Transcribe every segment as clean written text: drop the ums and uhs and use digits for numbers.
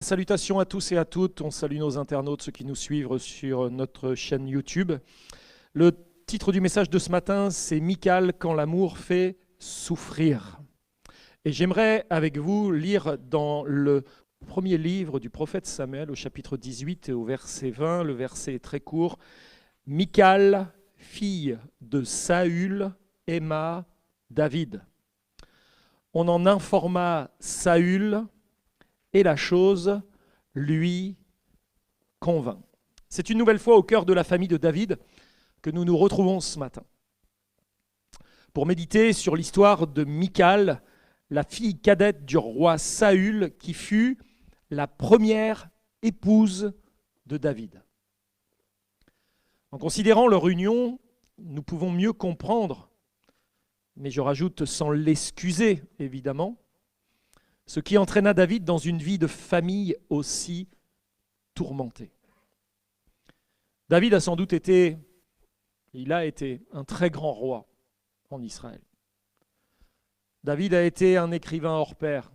Salutations à tous et à toutes. On salue nos internautes, ceux qui nous suivent sur notre chaîne YouTube. Le titre du message de ce matin, c'est Michal quand l'amour fait souffrir. Et j'aimerais avec vous lire dans le premier livre du prophète Samuel, au chapitre 18 et au verset 20. Le verset est très court. Michal, fille de Saül, aima David. On en informa Saül et la chose lui convint. C'est une nouvelle fois au cœur de la famille de David que nous nous retrouvons ce matin pour méditer sur l'histoire de Michal, la fille cadette du roi Saül, qui fut la première épouse de David. En considérant leur union, nous pouvons mieux comprendre, mais je rajoute sans l'excuser évidemment, ce qui entraîna David dans une vie de famille aussi tourmentée. David a sans doute été, il a été un très grand roi en Israël. David a été un écrivain hors pair.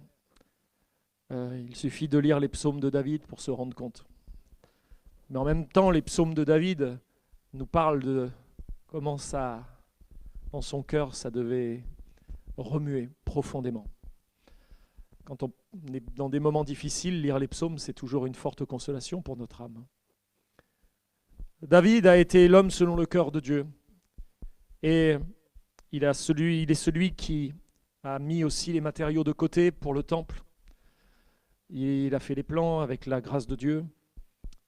Il suffit de lire les psaumes de David pour se rendre compte. Mais en même temps, les psaumes de David nous parlent de comment ça, dans son cœur, ça devait remuer profondément. Quand on est dans des moments difficiles, lire les psaumes, c'est toujours une forte consolation pour notre âme. David a été l'homme selon le cœur de Dieu. Et il est celui qui a mis aussi les matériaux de côté pour le temple. Il a fait les plans avec la grâce de Dieu.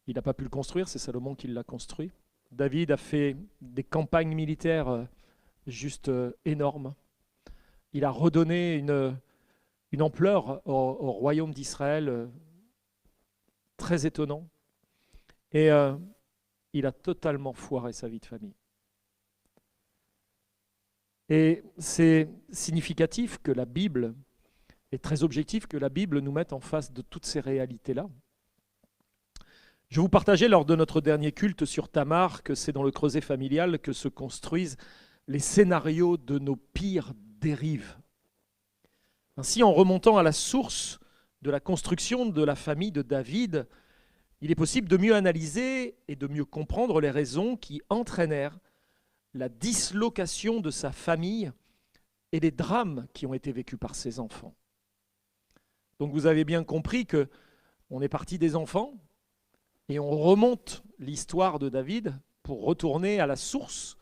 Il n'a pas pu le construire, c'est Salomon qui l'a construit. David a fait des campagnes militaires juste énormes. Il a redonné une ampleur au royaume d'Israël très étonnant. Et il a totalement foiré sa vie de famille. Et c'est significatif que la Bible, et très objectif que la Bible nous mette en face de toutes ces réalités-là. Je vous partageais lors de notre dernier culte sur Tamar que c'est dans le creuset familial que se construisent les scénarios de nos pires dérives. Ainsi, en remontant à la source de la construction de la famille de David, il est possible de mieux analyser et de mieux comprendre les raisons qui entraînèrent la dislocation de sa famille et les drames qui ont été vécus par ses enfants. Donc vous avez bien compris qu'on est parti des enfants et on remonte l'histoire de David pour retourner à la source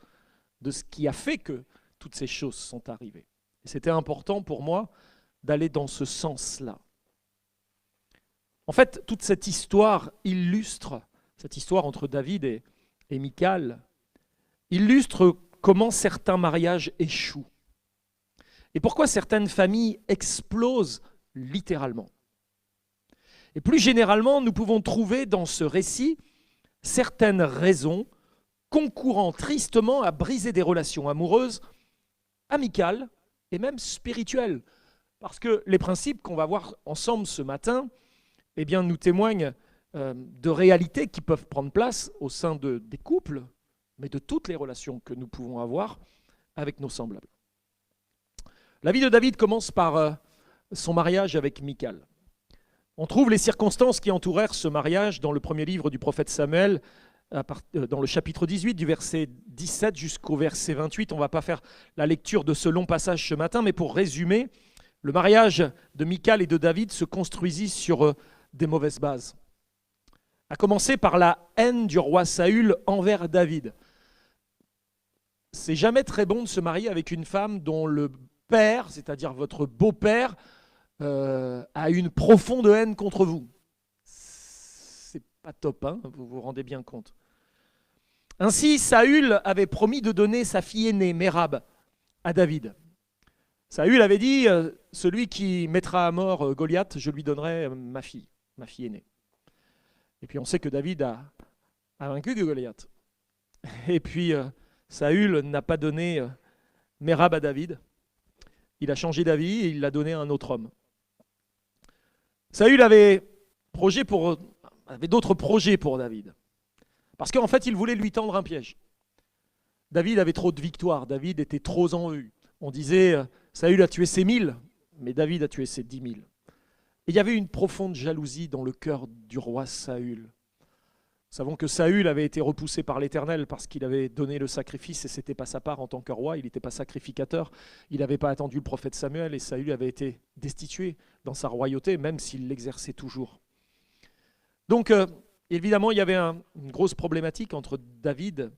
de ce qui a fait que toutes ces choses sont arrivées. Et c'était important pour moi d'aller dans ce sens-là. En fait, toute cette histoire illustre, cette histoire entre David et Michal, illustre comment certains mariages échouent et pourquoi certaines familles explosent littéralement. Et plus généralement, nous pouvons trouver dans ce récit certaines raisons concourant tristement à briser des relations amoureuses, amicales et même spirituelles. Parce que les principes qu'on va voir ensemble ce matin, eh bien, nous témoignent de réalités qui peuvent prendre place au sein des couples, mais de toutes les relations que nous pouvons avoir avec nos semblables. La vie de David commence par son mariage avec Michal. On trouve les circonstances qui entourèrent ce mariage dans le premier livre du prophète Samuel, dans le chapitre 18, du verset 17 jusqu'au verset 28. On ne va pas faire la lecture de ce long passage ce matin, mais pour résumer, le mariage de Michal et de David se construisit sur des mauvaises bases. À commencer par la haine du roi Saül envers David. C'est jamais très bon de se marier avec une femme dont le père, c'est-à-dire votre beau-père, a une profonde haine contre vous. C'est pas top, hein, vous vous rendez bien compte. Ainsi, Saül avait promis de donner sa fille aînée, Mérab, à David. Saül avait dit, celui qui mettra à mort Goliath, je lui donnerai ma fille aînée. Et puis on sait que David a vaincu Goliath. Et puis Saül n'a pas donné Mérab à David. Il a changé d'avis et il l'a donné à un autre homme. Saül avait d'autres projets pour David. Parce qu'en fait, il voulait lui tendre un piège. David avait trop de victoires, David était trop en vue. On disait, Saül a tué ses 1000, mais David a tué ses 10 000. Et il y avait une profonde jalousie dans le cœur du roi Saül. Nous savons que Saül avait été repoussé par l'Éternel parce qu'il avait donné le sacrifice et ce n'était pas sa part en tant que roi, il n'était pas sacrificateur, il n'avait pas attendu le prophète Samuel et Saül avait été destitué dans sa royauté, même s'il l'exerçait toujours. Donc, évidemment, il y avait une grosse problématique entre David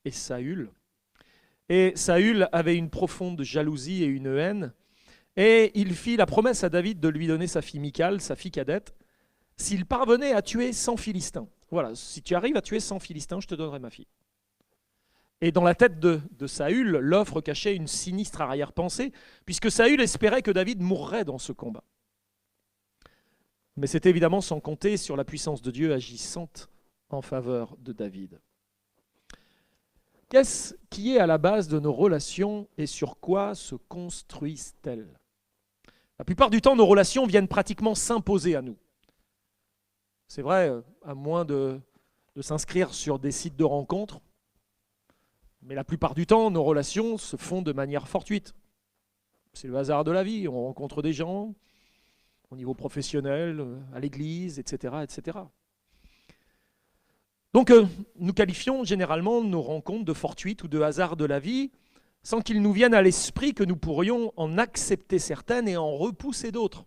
et Saül. Et Saül avait une profonde jalousie et une haine. Et il fit la promesse à David de lui donner sa fille Michal, sa fille cadette, s'il parvenait à tuer 100 Philistins. Voilà, si tu arrives à tuer 100 Philistins, je te donnerai ma fille. Et dans la tête de Saül, l'offre cachait une sinistre arrière-pensée, puisque Saül espérait que David mourrait dans ce combat. Mais c'était évidemment sans compter sur la puissance de Dieu agissante en faveur de David. Qu'est-ce qui est à la base de nos relations et sur quoi se construisent-elles? La plupart du temps, nos relations viennent pratiquement s'imposer à nous. C'est vrai, à moins de s'inscrire sur des sites de rencontres, mais la plupart du temps, nos relations se font de manière fortuite. C'est le hasard de la vie, on rencontre des gens au niveau professionnel, à l'église, etc., etc. Donc, nous qualifions généralement nos rencontres de fortuites ou de hasard de la vie, sans qu'il nous vienne à l'esprit que nous pourrions en accepter certaines et en repousser d'autres.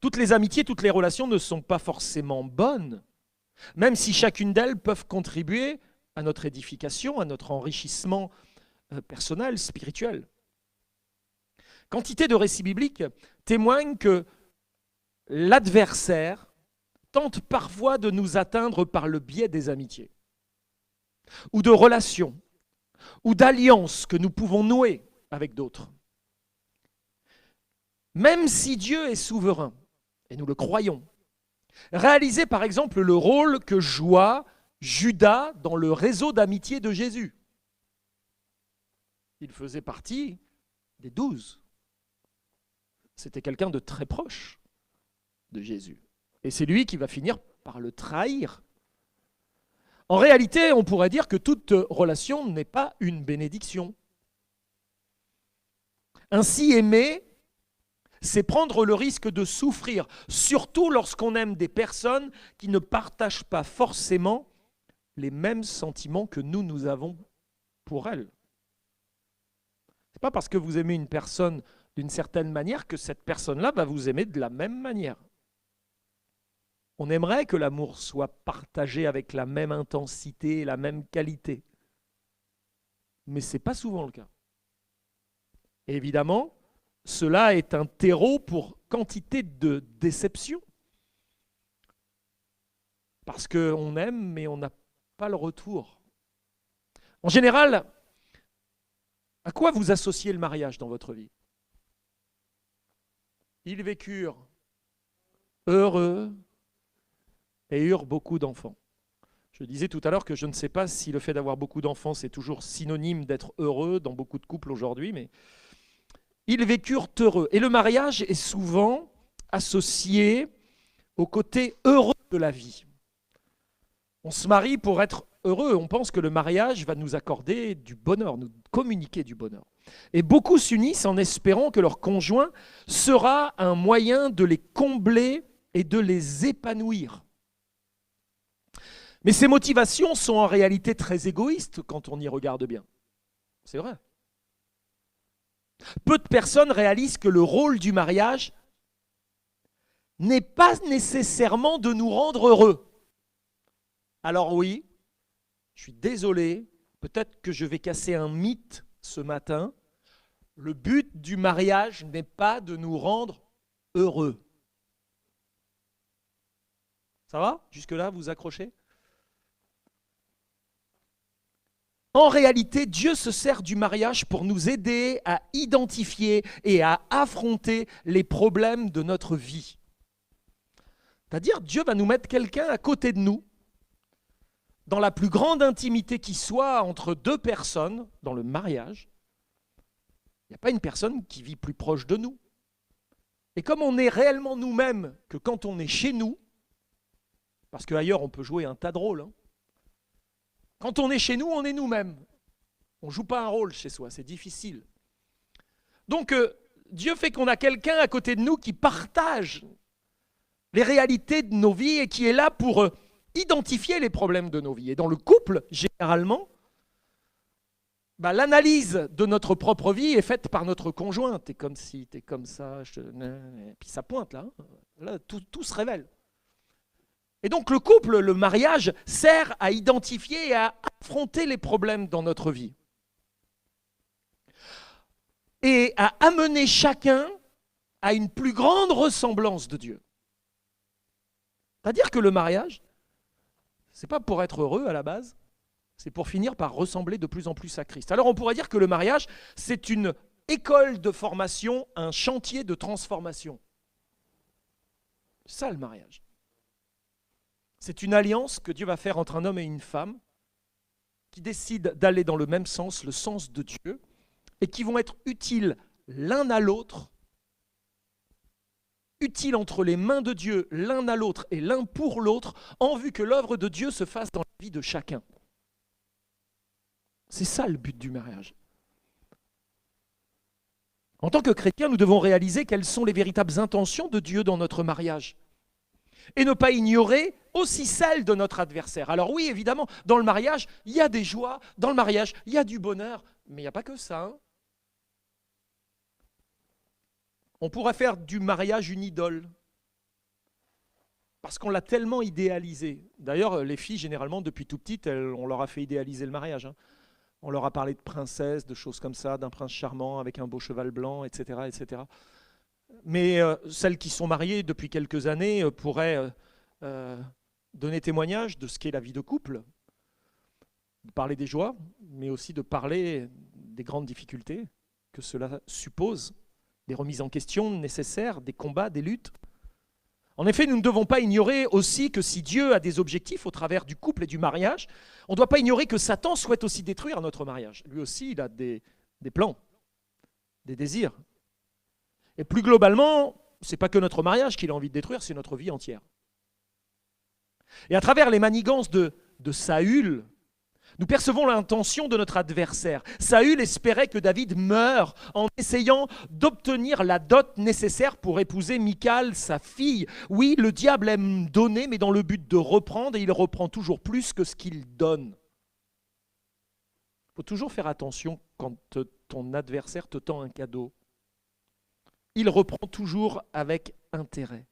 Toutes les amitiés, toutes les relations ne sont pas forcément bonnes, même si chacune d'elles peuvent contribuer à notre édification, à notre enrichissement personnel, spirituel. Quantité de récits bibliques témoignent que l'adversaire tente parfois de nous atteindre par le biais des amitiés, ou de relations, ou d'alliances que nous pouvons nouer avec d'autres. Même si Dieu est souverain, et nous le croyons, réalisez par exemple le rôle que joua Judas dans le réseau d'amitié de Jésus. Il faisait partie des 12. C'était quelqu'un de très proche de Jésus. Et c'est lui qui va finir par le trahir. En réalité, on pourrait dire que toute relation n'est pas une bénédiction. Ainsi, aimer, c'est prendre le risque de souffrir, surtout lorsqu'on aime des personnes qui ne partagent pas forcément les mêmes sentiments que nous avons pour elles. Ce n'est pas parce que vous aimez une personne d'une certaine manière que cette personne-là va vous aimer de la même manière. On aimerait que l'amour soit partagé avec la même intensité, la même qualité. Mais ce n'est pas souvent le cas. Et évidemment, cela est un terreau pour quantité de déceptions. Parce qu'on aime, mais on n'a pas le retour. En général, à quoi vous associez le mariage dans votre vie? Ils vécurent heureux et eurent beaucoup d'enfants. Je disais tout à l'heure que je ne sais pas si le fait d'avoir beaucoup d'enfants, c'est toujours synonyme d'être heureux dans beaucoup de couples aujourd'hui, mais ils vécurent heureux. Et le mariage est souvent associé au côté heureux de la vie. On se marie pour être heureux. On pense que le mariage va nous accorder du bonheur, nous communiquer du bonheur. Et beaucoup s'unissent en espérant que leur conjoint sera un moyen de les combler et de les épanouir. Mais ces motivations sont en réalité très égoïstes quand on y regarde bien. C'est vrai. Peu de personnes réalisent que le rôle du mariage n'est pas nécessairement de nous rendre heureux. Alors oui, je suis désolé, peut-être que je vais casser un mythe ce matin. Le but du mariage n'est pas de nous rendre heureux. Ça va? Jusque-là, vous accrochez? En réalité, Dieu se sert du mariage pour nous aider à identifier et à affronter les problèmes de notre vie. C'est-à-dire, Dieu va nous mettre quelqu'un à côté de nous, dans la plus grande intimité qui soit entre deux personnes, dans le mariage. Il n'y a pas une personne qui vit plus proche de nous. Et comme on est réellement nous-mêmes que quand on est chez nous, parce qu'ailleurs on peut jouer un tas de rôles, hein. Quand on est chez nous, on est nous-mêmes. On ne joue pas un rôle chez soi, c'est difficile. Donc Dieu fait qu'on a quelqu'un à côté de nous qui partage les réalités de nos vies et qui est là pour identifier les problèmes de nos vies. Et dans le couple, généralement, l'analyse de notre propre vie est faite par notre conjoint. T'es comme ci, t'es comme ça, et puis ça pointe là. Là, tout se révèle. Et donc le couple, le mariage, sert à identifier et à affronter les problèmes dans notre vie. Et à amener chacun à une plus grande ressemblance de Dieu. C'est-à-dire que le mariage, c'est pas pour être heureux à la base, c'est pour finir par ressembler de plus en plus à Christ. Alors on pourrait dire que le mariage, c'est une école de formation, un chantier de transformation. C'est ça le mariage. C'est une alliance que Dieu va faire entre un homme et une femme qui décident d'aller dans le même sens, le sens de Dieu, et qui vont être utiles l'un à l'autre, utiles entre les mains de Dieu l'un à l'autre et l'un pour l'autre, en vue que l'œuvre de Dieu se fasse dans la vie de chacun. C'est ça le but du mariage. En tant que chrétiens, nous devons réaliser quelles sont les véritables intentions de Dieu dans notre mariage. Et ne pas ignorer aussi celles de notre adversaire. Alors oui, évidemment, dans le mariage, il y a des joies, dans le mariage, il y a du bonheur, mais il n'y a pas que ça. Hein. On pourrait faire du mariage une idole, parce qu'on l'a tellement idéalisé. D'ailleurs, les filles, généralement, depuis tout petites, on leur a fait idéaliser le mariage. Hein. On leur a parlé de princesse, de choses comme ça, d'un prince charmant avec un beau cheval blanc, etc. etc. Mais celles qui sont mariées depuis quelques années pourraient donner témoignage de ce qu'est la vie de couple, de parler des joies, mais aussi de parler des grandes difficultés que cela suppose, des remises en question nécessaires, des combats, des luttes. En effet, nous ne devons pas ignorer aussi que si Dieu a des objectifs au travers du couple et du mariage, on ne doit pas ignorer que Satan souhaite aussi détruire notre mariage. Lui aussi, il a des plans, des désirs. Et plus globalement, ce n'est pas que notre mariage qu'il a envie de détruire, c'est notre vie entière. Et à travers les manigances de Saül, nous percevons l'intention de notre adversaire. Saül espérait que David meure en essayant d'obtenir la dot nécessaire pour épouser Michal, sa fille. Oui, le diable aime donner, mais dans le but de reprendre, et il reprend toujours plus que ce qu'il donne. Il faut toujours faire attention quand ton adversaire te tend un cadeau. Il reprend toujours avec intérêt.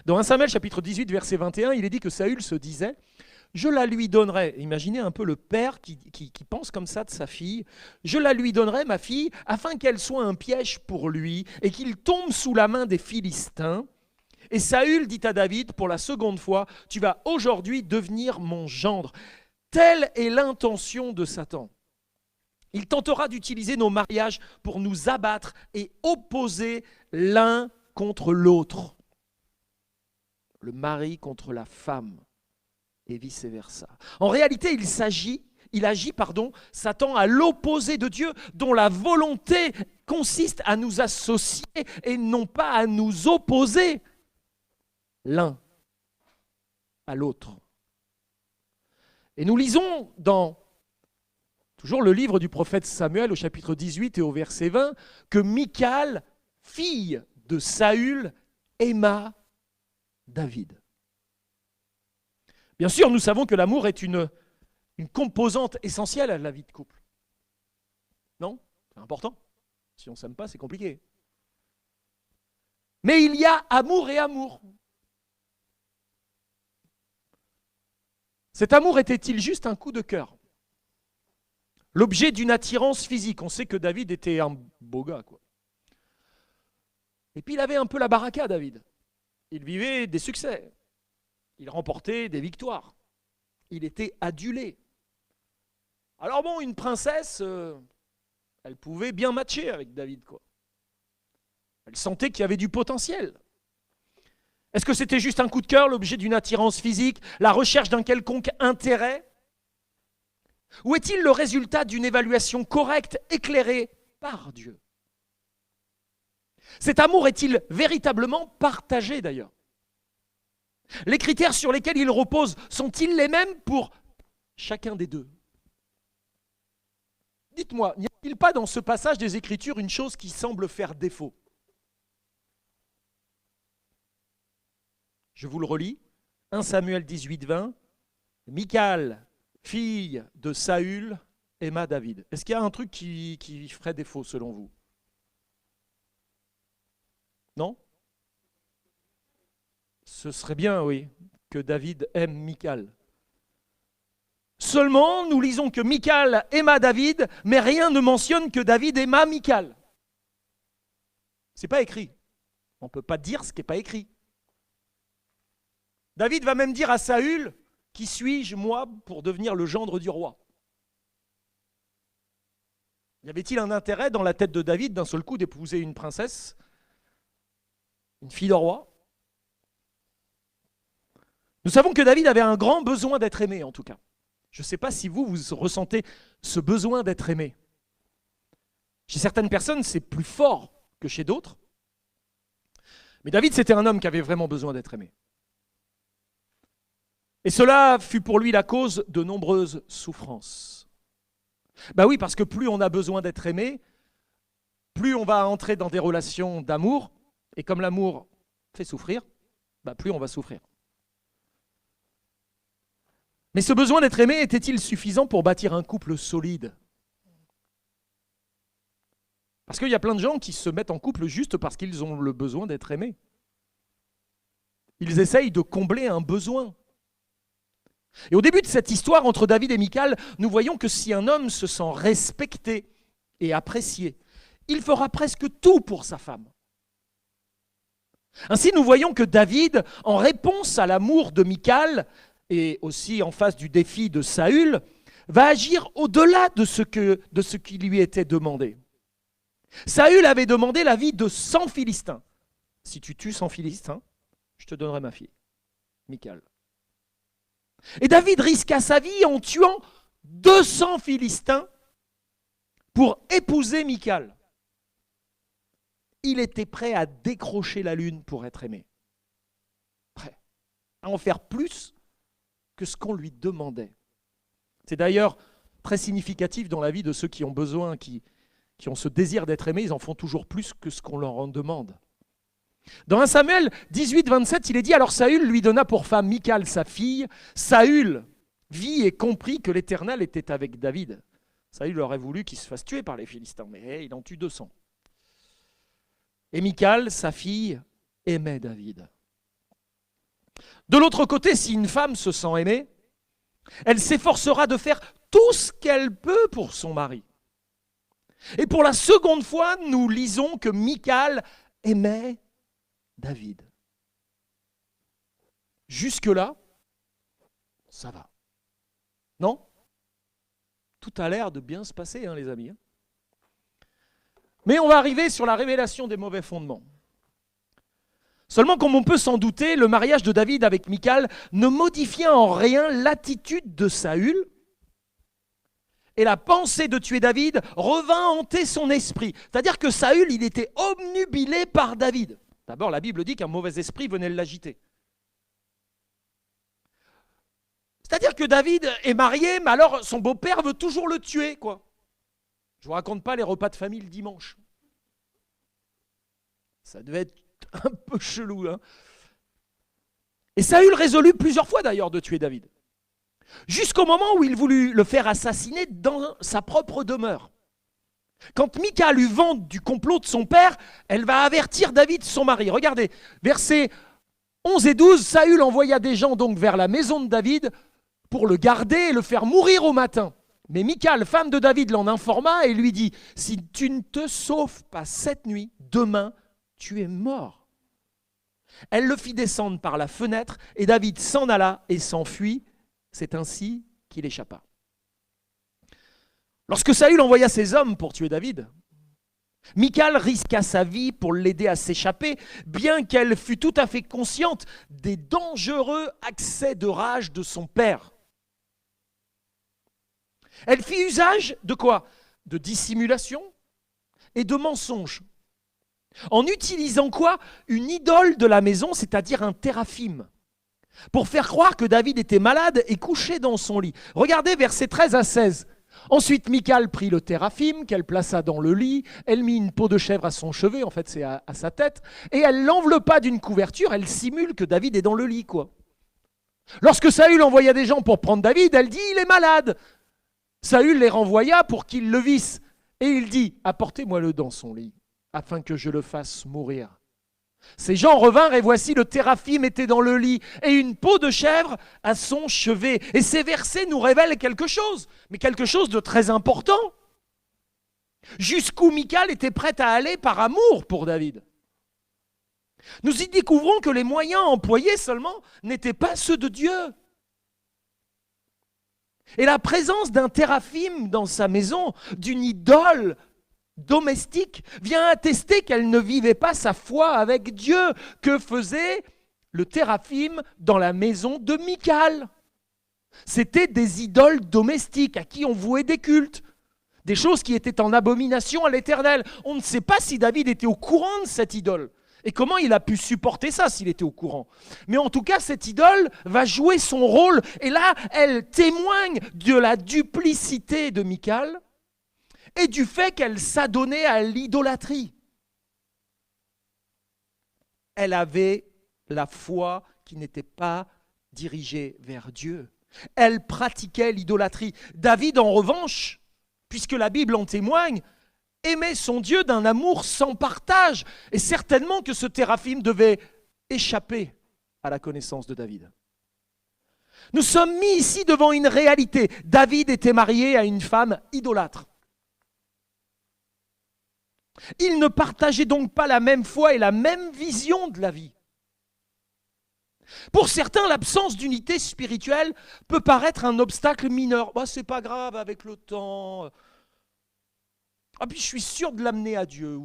Dans 1 Samuel chapitre 18, verset 21, il est dit que Saül se disait « Je la lui donnerai ». Imaginez un peu le père qui pense comme ça de sa fille. « Je la lui donnerai, ma fille, afin qu'elle soit un piège pour lui et qu'il tombe sous la main des Philistins. » Et Saül dit à David pour la seconde fois « Tu vas aujourd'hui devenir mon gendre ». Telle est l'intention de Satan. Il tentera d'utiliser nos mariages pour nous abattre et opposer l'un contre l'autre. Le mari contre la femme et vice-versa. En réalité, il agit, Satan à l'opposé de Dieu, dont la volonté consiste à nous associer et non pas à nous opposer l'un à l'autre. Et nous lisons dans toujours le livre du prophète Samuel au chapitre 18 et au verset 20 que Michal, fille de Saül, aima David. Bien sûr, nous savons que l'amour est une composante essentielle à la vie de couple. Non ? C'est important. Si on ne s'aime pas, c'est compliqué. Mais il y a amour et amour. Cet amour était-il juste un coup de cœur ? L'objet d'une attirance physique. On sait que David était un beau gars, quoi. Et puis il avait un peu la baraka, David. Il vivait des succès. Il remportait des victoires. Il était adulé. Alors bon, une princesse, elle pouvait bien matcher avec David, quoi. Elle sentait qu'il y avait du potentiel. Est-ce que c'était juste un coup de cœur, l'objet d'une attirance physique, la recherche d'un quelconque intérêt ? Ou est-il le résultat d'une évaluation correcte, éclairée par Dieu ? Cet amour est-il véritablement partagé d'ailleurs ? Les critères sur lesquels il repose sont-ils les mêmes pour chacun des deux ? Dites-moi, n'y a-t-il pas dans ce passage des Écritures une chose qui semble faire défaut? Je vous le relis. 1 Samuel 18, 20. Michal, fille de Saül, aima David. Est-ce qu'il y a un truc qui ferait défaut selon vous? Non? Ce serait bien, oui, que David aime Michal. Seulement, nous lisons que Michal aima David, mais rien ne mentionne que David aima Michal. C'est pas écrit. On ne peut pas dire ce qui n'est pas écrit. David va même dire à Saül, qui suis-je, moi, pour devenir le gendre du roi? Y avait-il un intérêt dans la tête de David d'un seul coup d'épouser une princesse, une fille de roi? Nous savons que David avait un grand besoin d'être aimé, en tout cas. Je ne sais pas si vous ressentez ce besoin d'être aimé. Chez certaines personnes, c'est plus fort que chez d'autres. Mais David, c'était un homme qui avait vraiment besoin d'être aimé. Et cela fut pour lui la cause de nombreuses souffrances. Ben oui, parce que plus on a besoin d'être aimé, plus on va entrer dans des relations d'amour, et comme l'amour fait souffrir, ben plus on va souffrir. Mais ce besoin d'être aimé était-il suffisant pour bâtir un couple solide? Parce qu'il y a plein de gens qui se mettent en couple juste parce qu'ils ont le besoin d'être aimés. Ils essayent de combler un besoin. Et au début de cette histoire entre David et Michal, nous voyons que si un homme se sent respecté et apprécié, il fera presque tout pour sa femme. Ainsi, nous voyons que David, en réponse à l'amour de Michal, et aussi en face du défi de Saül, va agir au-delà de ce qui lui était demandé. Saül avait demandé la vie de 100 Philistins. Si tu tues 100 Philistins, je te donnerai ma fille, Michal. Et David risqua sa vie en tuant 200 Philistins pour épouser Michal. Il était prêt à décrocher la lune pour être aimé. Prêt à en faire plus que ce qu'on lui demandait. C'est d'ailleurs très significatif dans la vie de ceux qui ont besoin, qui ont ce désir d'être aimés, ils en font toujours plus que ce qu'on leur en demande. Dans 1 Samuel 18, 27, il est dit, alors Saül lui donna pour femme Michal sa fille. Saül vit et comprit que l'Éternel était avec David. Saül aurait voulu qu'il se fasse tuer par les Philistins, mais il en tue 200. Et Michal, sa fille, aimait David. De l'autre côté, si une femme se sent aimée, elle s'efforcera de faire tout ce qu'elle peut pour son mari. Et pour la seconde fois, nous lisons que Michal aimait David. Jusque-là, ça va. Non? Tout a l'air de bien se passer, les amis. Mais on va arriver sur la révélation des mauvais fondements. Seulement, comme on peut s'en douter, le mariage de David avec Michal ne modifiait en rien l'attitude de Saül, et la pensée de tuer David revint hanter son esprit. C'est-à-dire que Saül, il était obnubilé par David. D'abord, la Bible dit qu'un mauvais esprit venait l'agiter. C'est-à-dire que David est marié, mais alors son beau-père veut toujours le tuer, quoi. Je ne vous raconte pas les repas de famille le dimanche. Ça devait être un peu chelou. Et Saül résolut plusieurs fois d'ailleurs de tuer David. Jusqu'au moment où il voulut le faire assassiner dans sa propre demeure. Quand Michal eut vent du complot de son père, elle va avertir David, son mari. Regardez, versets 11 et 12, Saül envoya des gens donc vers la maison de David pour le garder et le faire mourir au matin. Mais Michal, femme de David, l'en informa et lui dit, « Si tu ne te sauves pas cette nuit, demain, tu es mort. » Elle le fit descendre par la fenêtre et David s'en alla et s'enfuit. C'est ainsi qu'il échappa. Lorsque Saül envoya ses hommes pour tuer David, Michal risqua sa vie pour l'aider à s'échapper, bien qu'elle fût tout à fait consciente des dangereux accès de rage de son père. Elle fit usage de quoi? De dissimulation et de mensonge. En utilisant quoi? Une idole de la maison, c'est-à-dire un téraphim, pour faire croire que David était malade et couché dans son lit. Regardez versets 13 à 16. Ensuite, Michal prit le téraphim qu'elle plaça dans le lit, elle mit une peau de chèvre à son chevet, en fait c'est à sa tête, et elle l'enveloppa d'une couverture, elle simule que David est dans le lit, quoi. Lorsque Saül envoya des gens pour prendre David, elle dit « il est malade ». Saül les renvoya pour qu'ils le vissent, et il dit « apportez-moi-le dans son lit, afin que je le fasse mourir ». Ces gens revinrent et voici le téraphim était dans le lit et une peau de chèvre à son chevet. Et ces versets nous révèlent quelque chose, mais quelque chose de très important. Jusqu'où Michal était prête à aller par amour pour David. Nous y découvrons que les moyens employés seulement n'étaient pas ceux de Dieu. Et la présence d'un téraphim dans sa maison, d'une idole domestique, vient attester qu'elle ne vivait pas sa foi avec Dieu. Que faisait le téraphim dans la maison de Michal? C'était des idoles domestiques à qui on vouait des cultes, des choses qui étaient en abomination à l'Éternel. On ne sait pas si David était au courant de cette idole et comment il a pu supporter ça s'il était au courant. Mais en tout cas, cette idole va jouer son rôle et là, elle témoigne de la duplicité de Michal et du fait qu'elle s'adonnait à l'idolâtrie. Elle avait la foi qui n'était pas dirigée vers Dieu. Elle pratiquait l'idolâtrie. David, en revanche, puisque la Bible en témoigne, aimait son Dieu d'un amour sans partage. Et certainement que ce téraphim devait échapper à la connaissance de David. Nous sommes mis ici devant une réalité. David était marié à une femme idolâtre. Ils ne partageaient donc pas la même foi et la même vision de la vie. Pour certains, l'absence d'unité spirituelle peut paraître un obstacle mineur. Bah, c'est pas grave avec le temps. Ah, puis je suis sûr de l'amener à Dieu.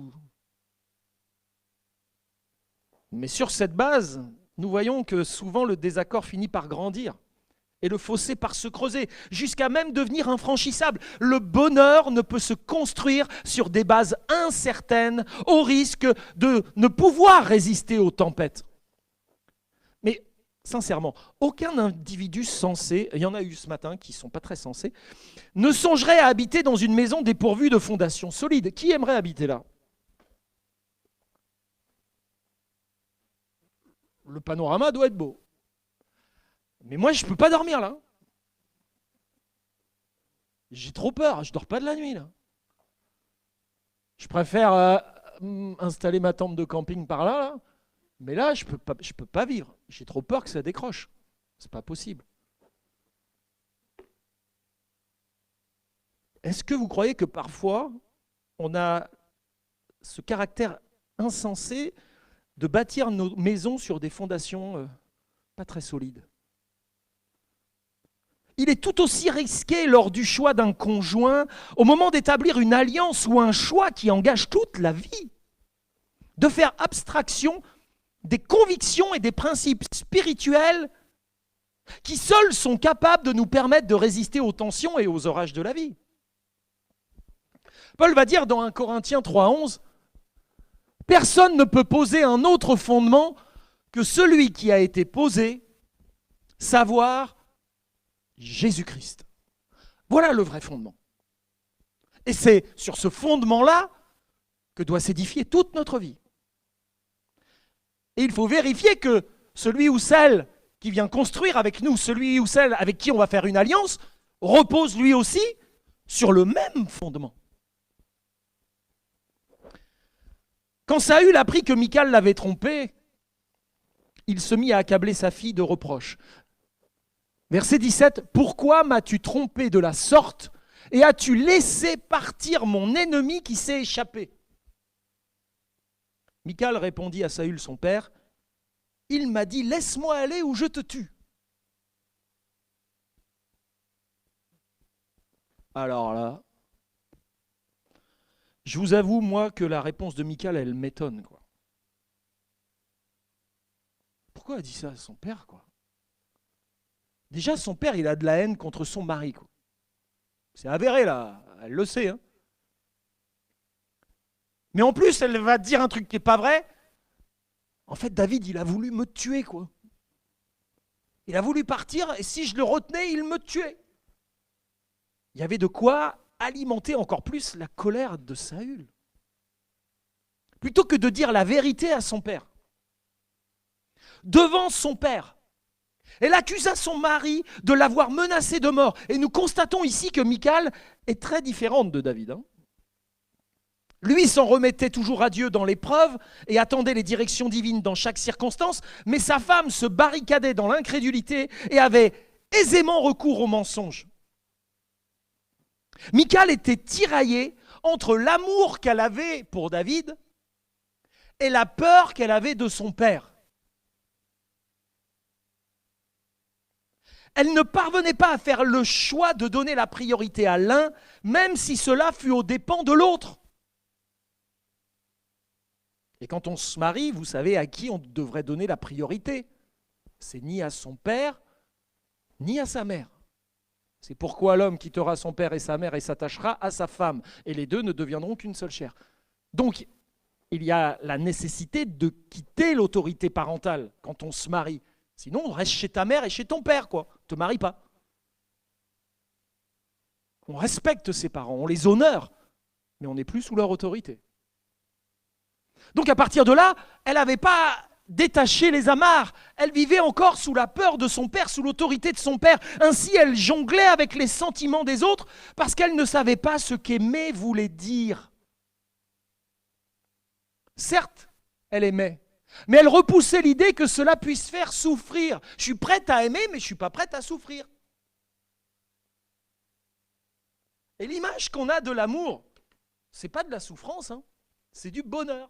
Mais sur cette base, nous voyons que souvent le désaccord finit par grandir. Et le fossé par se creuser, jusqu'à même devenir infranchissable. Le bonheur ne peut se construire sur des bases incertaines, au risque de ne pouvoir résister aux tempêtes. Mais sincèrement, aucun individu sensé, il y en a eu ce matin qui ne sont pas très sensés, ne songerait à habiter dans une maison dépourvue de fondations solides. Qui aimerait habiter là? Le panorama doit être beau. Mais moi, je ne peux pas dormir là. J'ai trop peur, je ne dors pas de la nuit là. Je préfère installer ma tente de camping par là, mais là, je peux pas vivre. J'ai trop peur que ça décroche. C'est pas possible. Est-ce que vous croyez que parfois, on a ce caractère insensé de bâtir nos maisons sur des fondations pas très solides? Il est tout aussi risqué lors du choix d'un conjoint, au moment d'établir une alliance ou un choix qui engage toute la vie, de faire abstraction des convictions et des principes spirituels qui seuls sont capables de nous permettre de résister aux tensions et aux orages de la vie. Paul va dire dans 1 Corinthiens 3,11, « Personne ne peut poser un autre fondement que celui qui a été posé, savoir Jésus-Christ. » Voilà le vrai fondement. Et c'est sur ce fondement-là que doit s'édifier toute notre vie. Et il faut vérifier que celui ou celle qui vient construire avec nous, celui ou celle avec qui on va faire une alliance, repose lui aussi sur le même fondement. Quand Saül apprit que Michal l'avait trompé, il se mit à accabler sa fille de reproches. Verset 17, « Pourquoi m'as-tu trompé de la sorte et as-tu laissé partir mon ennemi qui s'est échappé ?» Michal répondit à Saül son père, « Il m'a dit, laisse-moi aller ou je te tue. » Alors là, je vous avoue, moi, que la réponse de Michal, elle m'étonne, quoi. Pourquoi a dit ça à son père, quoi? Déjà, son père, il a de la haine contre son mari, quoi. C'est avéré, là. Elle le sait, hein. Mais en plus, elle va dire un truc qui n'est pas vrai. En fait, David, il a voulu me tuer, quoi. Il a voulu partir, et si je le retenais, il me tuait. il y avait de quoi alimenter encore plus la colère de Saül. Plutôt que de dire la vérité à son père, devant son père, elle accusa son mari de l'avoir menacé de mort. Et nous constatons ici que Michal est très différente de David. Lui s'en remettait toujours à Dieu dans l'épreuve et attendait les directions divines dans chaque circonstance, mais sa femme se barricadait dans l'incrédulité et avait aisément recours au mensonge. Michal était tiraillée entre l'amour qu'elle avait pour David et la peur qu'elle avait de son père. Elle ne parvenait pas à faire le choix de donner la priorité à l'un, même si cela fut aux dépens de l'autre. Et quand on se marie, vous savez à qui on devrait donner la priorité. C'est ni à son père, ni à sa mère. C'est pourquoi l'homme quittera son père et sa mère et s'attachera à sa femme. Et les deux ne deviendront qu'une seule chair. Donc, il y a la nécessité de quitter l'autorité parentale quand on se marie. Sinon, on reste chez ta mère et chez ton père, quoi. Ne te marie pas. On respecte ses parents, on les honore, mais on n'est plus sous leur autorité. Donc à partir de là, elle n'avait pas détaché les amarres. Elle vivait encore sous la peur de son père, sous l'autorité de son père. Ainsi, elle jonglait avec les sentiments des autres parce qu'elle ne savait pas ce qu'aimer voulait dire. Certes, elle aimait. Mais elle repoussait l'idée que cela puisse faire souffrir. Je suis prête à aimer, mais je ne suis pas prête à souffrir. Et l'image qu'on a de l'amour, ce n'est pas de la souffrance, c'est du bonheur.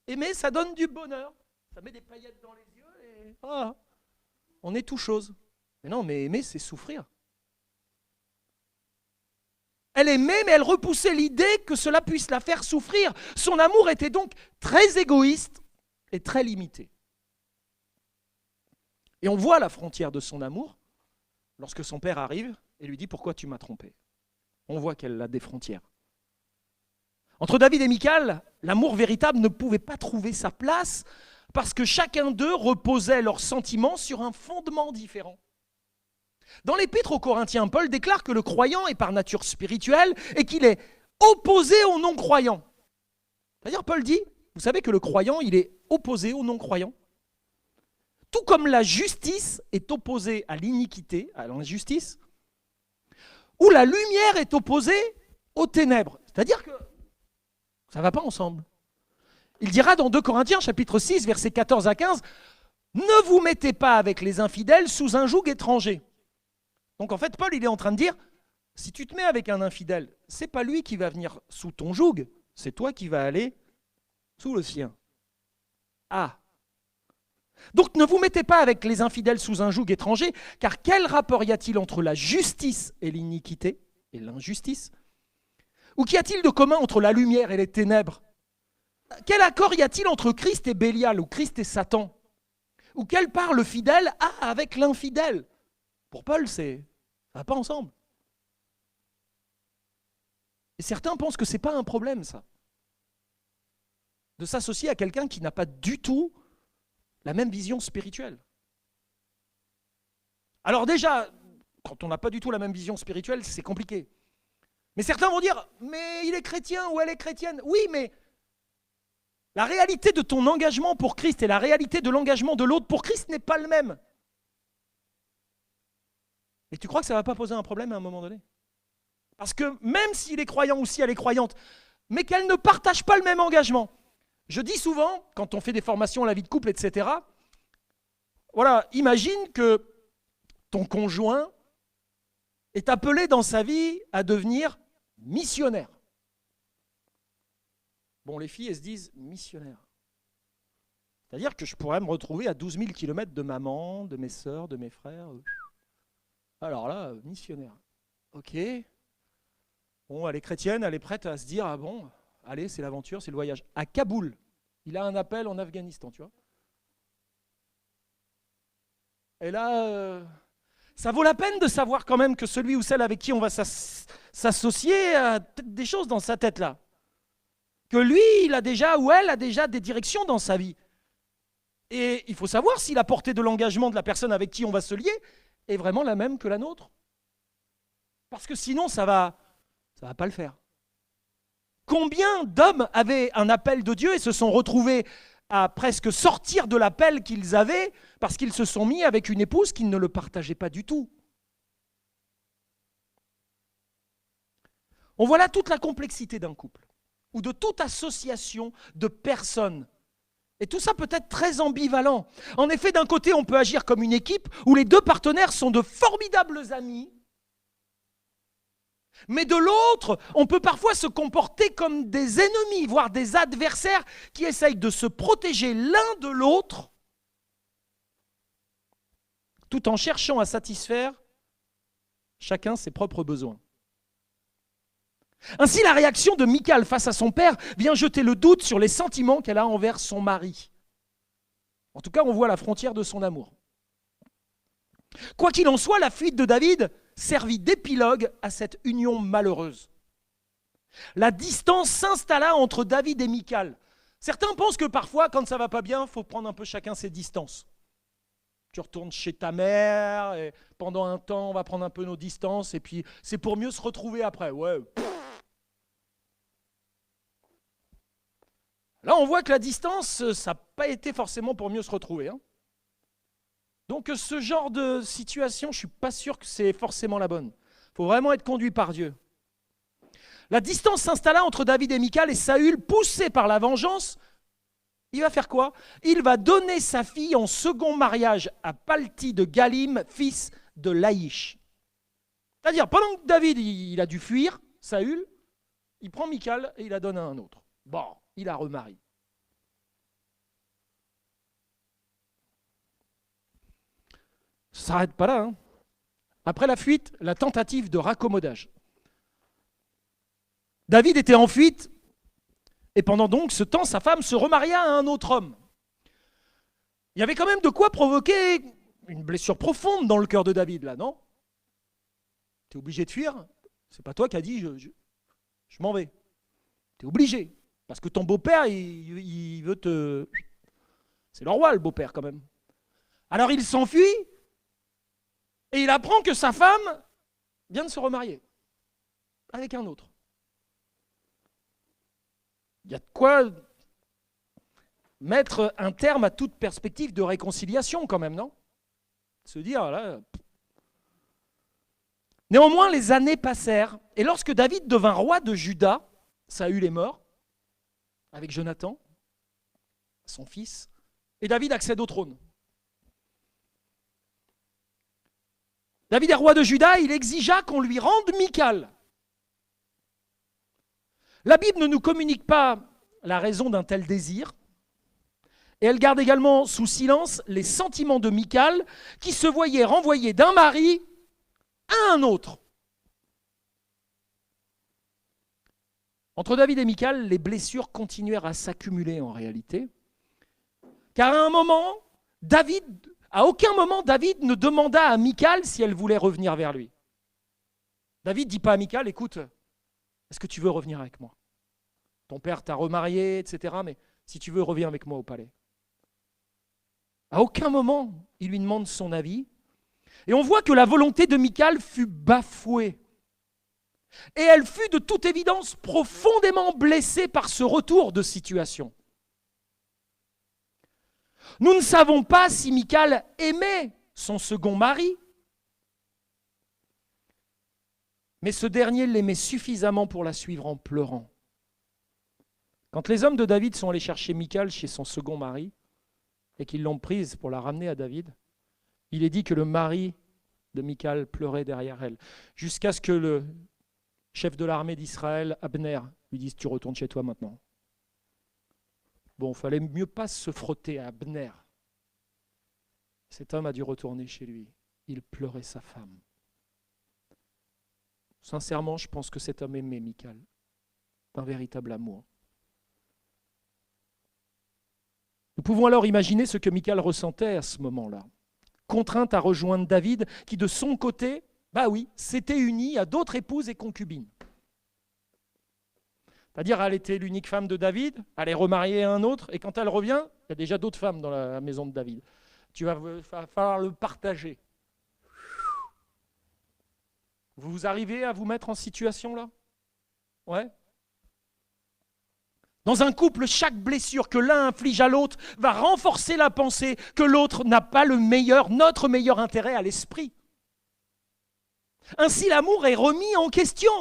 Aimer, ça donne du bonheur. Ça met des paillettes dans les yeux et on est tout chose. Mais non, mais aimer, c'est souffrir. Elle aimait, mais elle repoussait l'idée que cela puisse la faire souffrir. Son amour était donc très égoïste et très limité. Et on voit la frontière de son amour lorsque son père arrive et lui dit « Pourquoi tu m'as trompé ?» On voit qu'elle a des frontières. Entre David et Michal, l'amour véritable ne pouvait pas trouver sa place parce que chacun d'eux reposait leurs sentiments sur un fondement différent. Dans l'Épître aux Corinthiens, Paul déclare que le croyant est par nature spirituel et qu'il est opposé au non-croyant. C'est-à-dire, Paul dit, vous savez que le croyant, il est opposé au non-croyant. Tout comme la justice est opposée à l'iniquité, à l'injustice, ou la lumière est opposée aux ténèbres. C'est-à-dire que ça ne va pas ensemble. Il dira dans 2 Corinthiens, chapitre 6, versets 14 à 15, « Ne vous mettez pas avec les infidèles sous un joug étranger. » Donc en fait, Paul, il est en train de dire, si tu te mets avec un infidèle, ce n'est pas lui qui va venir sous ton joug, c'est toi qui vas aller sous le sien. Ah. Donc ne vous mettez pas avec les infidèles sous un joug étranger, car quel rapport y a-t-il entre la justice et l'iniquité, et l'injustice? Ou qu'y a-t-il de commun entre la lumière et les ténèbres? Quel accord y a-t-il entre Christ et Bélial, ou Christ et Satan? Ou quelle part le fidèle a avec l'infidèle? Pour Paul, ça ne va pas ensemble. Et certains pensent que ce n'est pas un problème, ça. De s'associer à quelqu'un qui n'a pas du tout la même vision spirituelle. Alors déjà, quand on n'a pas du tout la même vision spirituelle, c'est compliqué. Mais certains vont dire, mais il est chrétien ou elle est chrétienne. Oui, mais la réalité de ton engagement pour Christ et la réalité de l'engagement de l'autre pour Christ n'est pas le même. Et tu crois que ça ne va pas poser un problème à un moment donné? Parce que même s'il est croyant ou si elle est croyante, mais qu'elle ne partage pas le même engagement. Je dis souvent, quand on fait des formations à la vie de couple, etc., voilà, imagine que ton conjoint est appelé dans sa vie à devenir missionnaire. Bon, les filles, elles se disent missionnaire. C'est-à-dire que je pourrais me retrouver à 12 000 km de maman, de mes sœurs, de mes frères. Alors là, missionnaire. Ok. Bon, elle est chrétienne, elle est prête à se dire, ah bon, allez, c'est l'aventure, c'est le voyage. À Kaboul, il a un appel en Afghanistan, tu vois. Et là, ça vaut la peine de savoir quand même que celui ou celle avec qui on va s'associer a peut-être des choses dans sa tête là. Que lui, il a déjà, ou elle a déjà des directions dans sa vie. Et il faut savoir si la portée de l'engagement de la personne avec qui on va se lier est vraiment la même que la nôtre. Parce que sinon, ça va pas le faire. Combien d'hommes avaient un appel de Dieu et se sont retrouvés à presque sortir de l'appel qu'ils avaient parce qu'ils se sont mis avec une épouse qui ne le partageait pas du tout. On voit là toute la complexité d'un couple ou de toute association de personnes. Et tout ça peut être très ambivalent. En effet, d'un côté, on peut agir comme une équipe où les deux partenaires sont de formidables amis. Mais de l'autre, on peut parfois se comporter comme des ennemis, voire des adversaires qui essayent de se protéger l'un de l'autre tout en cherchant à satisfaire chacun ses propres besoins. Ainsi, la réaction de Michal face à son père vient jeter le doute sur les sentiments qu'elle a envers son mari. En tout cas, on voit la frontière de son amour. Quoi qu'il en soit, la fuite de David servit d'épilogue à cette union malheureuse. La distance s'installa entre David et Michal. Certains pensent que parfois, quand ça va pas bien, il faut prendre un peu chacun ses distances. Tu retournes chez ta mère, et pendant un temps, on va prendre un peu nos distances, et puis c'est pour mieux se retrouver après. Ouais. Là, on voit que la distance, ça n'a pas été forcément pour mieux se retrouver. Hein. Donc ce genre de situation, je ne suis pas sûr que c'est forcément la bonne. Il faut vraiment être conduit par Dieu. La distance s'installa entre David et Michal, et Saül, poussé par la vengeance, il va faire quoi? Il va donner sa fille en second mariage à Palti de Galim, fils de Laïch. C'est-à-dire, pendant que David il a dû fuir, Saül, il prend Michal et il la donne à un autre. Bon, il la remarie. Ça ne s'arrête pas là. Hein. Après la fuite, la tentative de raccommodage. David était en fuite, et pendant donc ce temps, sa femme se remaria à un autre homme. Il y avait quand même de quoi provoquer une blessure profonde dans le cœur de David, là, non? Tu es obligé de fuir? C'est pas toi qui as dit je m'en vais. Tu es obligé. Parce que ton beau-père, il veut te... C'est le roi, le beau-père, quand même. Alors il s'enfuit, et il apprend que sa femme vient de se remarier avec un autre. Il y a de quoi mettre un terme à toute perspective de réconciliation quand même, non? Se dire, là... Néanmoins, les années passèrent, et lorsque David devint roi de Juda, Saül est mort, avec Jonathan, son fils, et David accède au trône. David est roi de Juda, il exigea qu'on lui rende Michal. La Bible ne nous communique pas la raison d'un tel désir, et elle garde également sous silence les sentiments de Michal, qui se voyait renvoyer d'un mari à un autre. Entre David et Michal, les blessures continuèrent à s'accumuler en réalité, car à un moment, à aucun moment, David ne demanda à Michal si elle voulait revenir vers lui. David ne dit pas à Michal, écoute, est-ce que tu veux revenir avec moi? Ton père t'a remarié, etc. Mais si tu veux, reviens avec moi au palais. À aucun moment, il lui demande son avis. Et on voit que la volonté de Michal fut bafouée. Et elle fut de toute évidence profondément blessée par ce retour de situation. Nous ne savons pas si Michal aimait son second mari, mais ce dernier l'aimait suffisamment pour la suivre en pleurant. Quand les hommes de David sont allés chercher Michal chez son second mari et qu'ils l'ont prise pour la ramener à David, il est dit que le mari de Michal pleurait derrière elle, jusqu'à ce que le chef de l'armée d'Israël, Abner, lui dise « Tu retournes chez toi maintenant ». Bon, il fallait mieux pas se frotter à Abner. Cet homme a dû retourner chez lui. Il pleurait sa femme. Sincèrement, je pense que cet homme aimait Michal, d'un véritable amour. Nous pouvons alors imaginer ce que Michal ressentait à ce moment-là, contrainte à rejoindre David, qui de son côté, s'était uni à d'autres épouses et concubines. C'est-à-dire, elle était l'unique femme de David, elle est remariée à un autre, et quand elle revient, il y a déjà d'autres femmes dans la maison de David. Tu vas falloir le partager. Vous arrivez à vous mettre en situation là? Ouais. Dans un couple, chaque blessure que l'un inflige à l'autre va renforcer la pensée que l'autre n'a pas notre meilleur intérêt à l'esprit. Ainsi, l'amour est remis en question.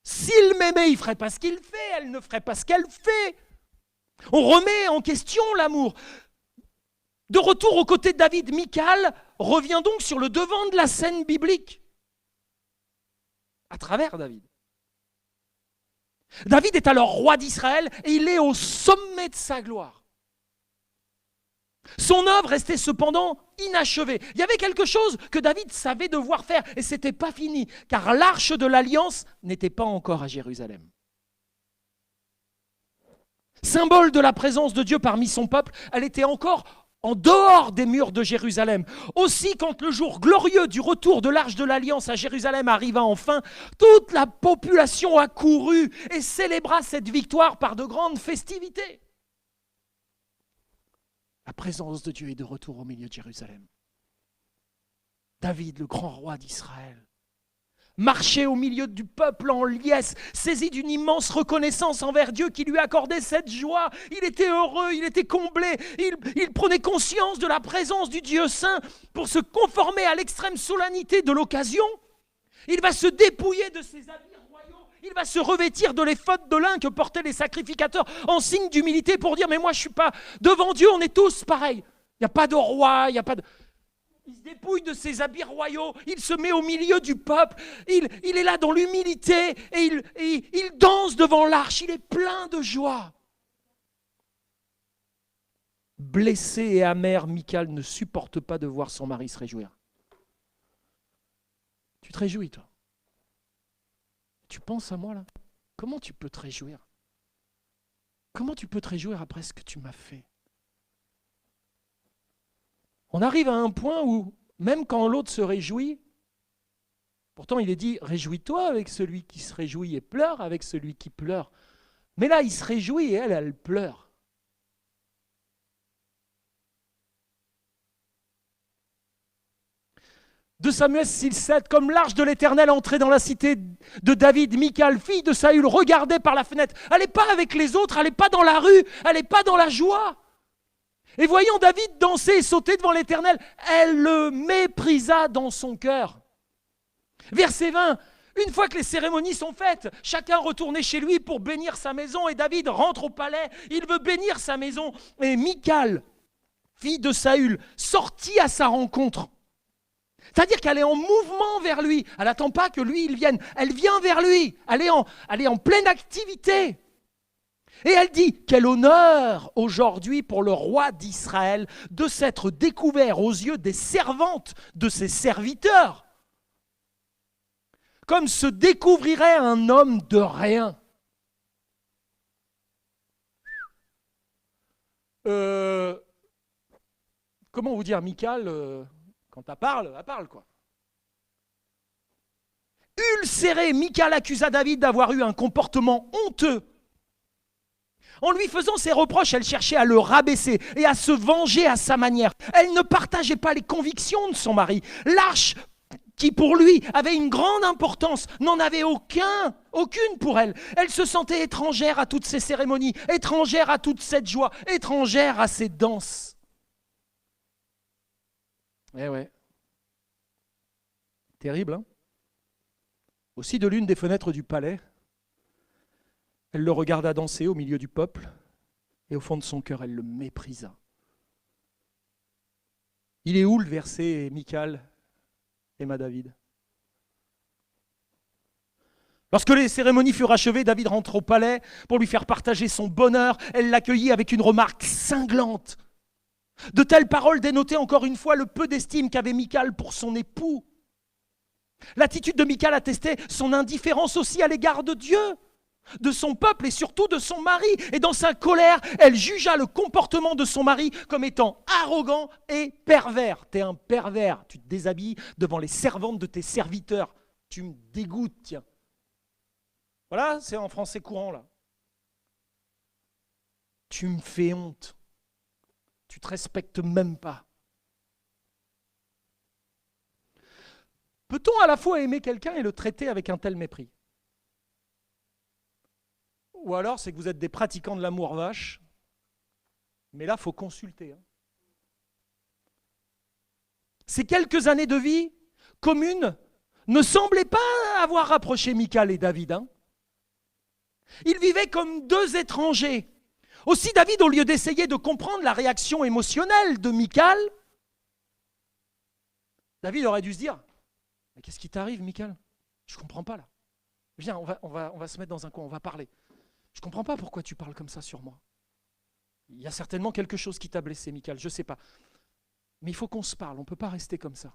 S'il m'aimait, il ne ferait pas ce qu'il fait, elle ne ferait pas ce qu'elle fait. On remet en question l'amour. De retour aux côtés de David, Michal revient donc sur le devant de la scène biblique, à travers David. David est alors roi d'Israël et il est au sommet de sa gloire. Son œuvre restait cependant inachevée. Il y avait quelque chose que David savait devoir faire et ce n'était pas fini, car l'arche de l'Alliance n'était pas encore à Jérusalem. Symbole de la présence de Dieu parmi son peuple, elle était encore en dehors des murs de Jérusalem. Aussi, quand le jour glorieux du retour de l'Arche de l'Alliance à Jérusalem arriva enfin, toute la population accourut et célébra cette victoire par de grandes festivités. La présence de Dieu est de retour au milieu de Jérusalem. David, le grand roi d'Israël, marchait au milieu du peuple en liesse, saisi d'une immense reconnaissance envers Dieu qui lui accordait cette joie. Il était heureux, il était comblé, il prenait conscience de la présence du Dieu saint pour se conformer à l'extrême solennité de l'occasion. Il va se dépouiller de ses habits royaux, il va se revêtir de l'éphod de lin que portaient les sacrificateurs en signe d'humilité pour dire « mais moi je ne suis pas, devant Dieu on est tous pareils, il n'y a pas de roi, il n'y a pas de... » Il se dépouille de ses habits royaux, il se met au milieu du peuple, il est là dans l'humilité et il danse devant l'arche, il est plein de joie. Blessé et amer, Michal ne supporte pas de voir son mari se réjouir. Tu te réjouis, toi? Tu penses à moi, là? Comment tu peux te réjouir? Comment tu peux te réjouir après ce que tu m'as fait? On arrive à un point où, même quand l'autre se réjouit, pourtant il est dit, réjouis-toi avec celui qui se réjouit et pleure avec celui qui pleure. Mais là, il se réjouit et elle pleure. De Samuel 6,7, comme l'arche de l'Éternel entrait dans la cité de David, Michal, fille de Saül, regardait par la fenêtre. Elle n'est pas avec les autres, elle n'est pas dans la rue, elle n'est pas dans la joie. Et voyant David danser et sauter devant l'Éternel, elle le méprisa dans son cœur. Verset 20, une fois que les cérémonies sont faites, chacun retournait chez lui pour bénir sa maison et David rentre au palais, il veut bénir sa maison. Et Michal, fille de Saül, sortit à sa rencontre. C'est-à-dire qu'elle est en mouvement vers lui, elle n'attend pas que lui il vienne, elle vient vers lui, elle est en pleine activité. Et elle dit, quel honneur aujourd'hui pour le roi d'Israël de s'être découvert aux yeux des servantes de ses serviteurs, comme se découvrirait un homme de rien. Comment vous dire, Michal, quand elle parle quoi. Ulcéré, Michal accusa David d'avoir eu un comportement honteux. En lui faisant ses reproches, elle cherchait à le rabaisser et à se venger à sa manière. Elle ne partageait pas les convictions de son mari. L'arche, qui pour lui avait une grande importance, n'en avait aucune pour elle. Elle se sentait étrangère à toutes ces cérémonies, étrangère à toute cette joie, étrangère à ces danses. Eh ouais. Terrible, hein? Aussi de l'une des fenêtres du palais, elle le regarda danser au milieu du peuple et au fond de son cœur, elle le méprisa. Il est où le verset Michal aima David? Lorsque les cérémonies furent achevées, David rentre au palais pour lui faire partager son bonheur. Elle l'accueillit avec une remarque cinglante. De telles paroles dénotaient encore une fois le peu d'estime qu'avait Michal pour son époux. L'attitude de Michal attestait son indifférence aussi à l'égard de Dieu, de son peuple et surtout de son mari. Et dans sa colère, elle jugea le comportement de son mari comme étant arrogant et pervers. T'es un pervers, tu te déshabilles devant les servantes de tes serviteurs. Tu me dégoûtes, tiens. Voilà, c'est en français courant là. Tu me fais honte. Tu te respectes même pas. Peut-on à la fois aimer quelqu'un et le traiter avec un tel mépris? Ou alors c'est que vous êtes des pratiquants de l'amour vache, mais là, il faut consulter. Ces quelques années de vie commune ne semblaient pas avoir rapproché Michal et David. Ils vivaient comme deux étrangers. Aussi David, au lieu d'essayer de comprendre la réaction émotionnelle de Michal, David aurait dû se dire, mais qu'est-ce qui t'arrive, Michal? Je ne comprends pas là. Viens, on va se mettre dans un coin, on va parler. Je ne comprends pas pourquoi tu parles comme ça sur moi. Il y a certainement quelque chose qui t'a blessé, Michal, je ne sais pas. Mais il faut qu'on se parle, on ne peut pas rester comme ça.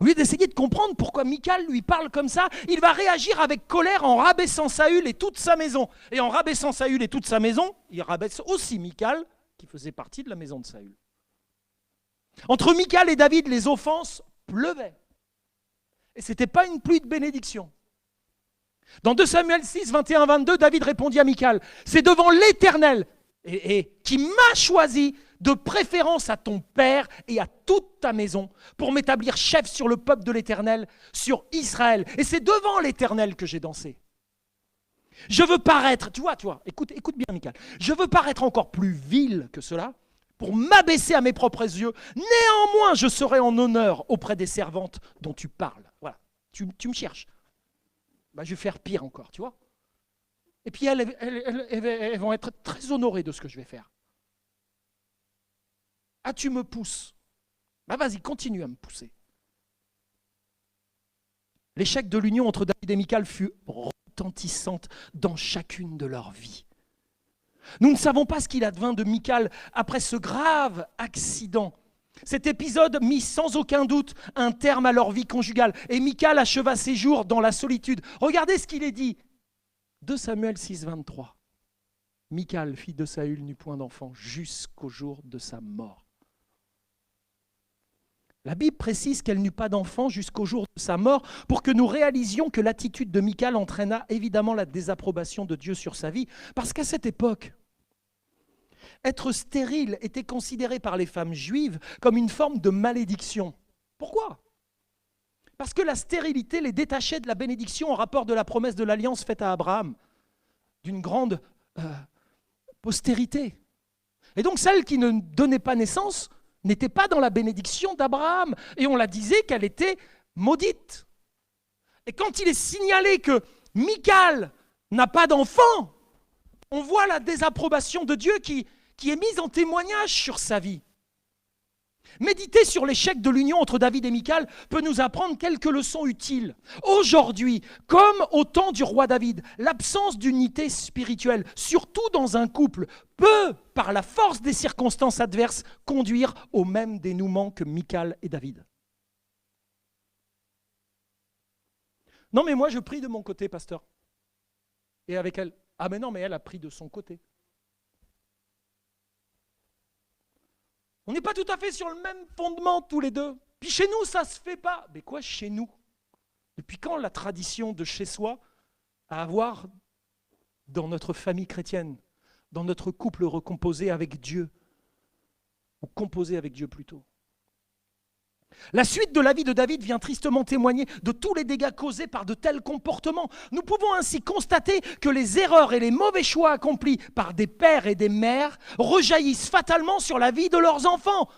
Au lieu d'essayer de comprendre pourquoi Michal lui parle comme ça, il va réagir avec colère en rabaissant Saül et toute sa maison. Et en rabaissant Saül et toute sa maison, il rabaisse aussi Michal, qui faisait partie de la maison de Saül. Entre Michal et David, les offenses pleuvaient. Et ce n'était pas une pluie de bénédiction. Dans 2 Samuel 6, 21-22, David répondit à Michal, « C'est devant l'Éternel et qui m'a choisi de préférence à ton père et à toute ta maison pour m'établir chef sur le peuple de l'Éternel, sur Israël. Et c'est devant l'Éternel que j'ai dansé. Je veux paraître, tu vois, écoute bien Michal, je veux paraître encore plus vil que cela pour m'abaisser à mes propres yeux. Néanmoins, je serai en honneur auprès des servantes dont tu parles. Voilà, tu me cherches. Ben, je vais faire pire encore, tu vois. Et puis elles vont être très honorées de ce que je vais faire. Ah, tu me pousses. Ben vas-y, continue à me pousser. L'échec de l'union entre David et Michal fut retentissante dans chacune de leurs vies. Nous ne savons pas ce qu'il advint de Michal après ce grave accident. Cet épisode mit sans aucun doute un terme à leur vie conjugale. Et Michal acheva ses jours dans la solitude. Regardez ce qu'il est dit. 2 Samuel 6, 23. Michal, fille de Saül, n'eut point d'enfant jusqu'au jour de sa mort. La Bible précise qu'elle n'eut pas d'enfant jusqu'au jour de sa mort pour que nous réalisions que l'attitude de Michal entraîna évidemment la désapprobation de Dieu sur sa vie. Parce qu'à cette époque, être stérile était considéré par les femmes juives comme une forme de malédiction. Pourquoi? Parce que la stérilité les détachait de la bénédiction en rapport de la promesse de l'alliance faite à Abraham, d'une grande postérité. Et donc celle qui ne donnait pas naissance n'était pas dans la bénédiction d'Abraham. Et on la disait qu'elle était maudite. Et quand il est signalé que Michal n'a pas d'enfant, on voit la désapprobation de Dieu qui est mise en témoignage sur sa vie. Méditer sur l'échec de l'union entre David et Michal peut nous apprendre quelques leçons utiles. Aujourd'hui, comme au temps du roi David, l'absence d'unité spirituelle, surtout dans un couple, peut, par la force des circonstances adverses, conduire au même dénouement que Michal et David. Non mais moi je prie de mon côté, pasteur. Et avec elle, ah mais non mais elle a pris de son côté. On n'est pas tout à fait sur le même fondement tous les deux. Puis chez nous, ça ne se fait pas. Mais quoi chez nous? Depuis quand la tradition de chez soi à avoir dans notre famille chrétienne, dans notre couple recomposé avec Dieu, ou composé avec Dieu plutôt? La suite de la vie de David vient tristement témoigner de tous les dégâts causés par de tels comportements. Nous pouvons ainsi constater que les erreurs et les mauvais choix accomplis par des pères et des mères rejaillissent fatalement sur la vie de leurs enfants.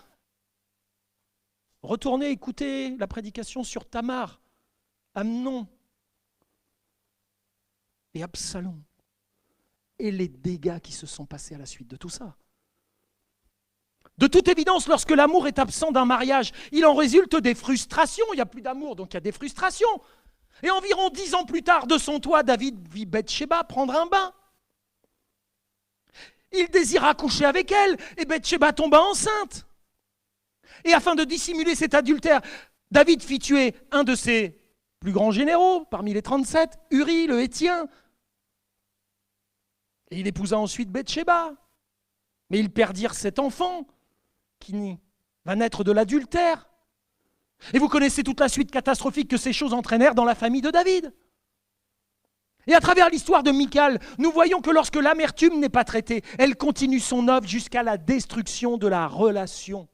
Retournez écouter la prédication sur Tamar, Amnon et Absalom et les dégâts qui se sont passés à la suite de tout ça. De toute évidence, lorsque l'amour est absent d'un mariage, il en résulte des frustrations. Il n'y a plus d'amour, donc il y a des frustrations. Et environ 10 ans plus tard, de son toit, David vit Bathsheba prendre un bain. Il désire accoucher avec elle, et Bathsheba tomba enceinte. Et afin de dissimuler cet adultère, David fit tuer un de ses plus grands généraux, parmi les 37, Uri, le Héthien. Et il épousa ensuite Bathsheba. Mais ils perdirent cet enfant qui va naître de l'adultère. Et vous connaissez toute la suite catastrophique que ces choses entraînèrent dans la famille de David. Et à travers l'histoire de Michal, nous voyons que lorsque l'amertume n'est pas traitée, elle continue son œuvre jusqu'à la destruction de la relation.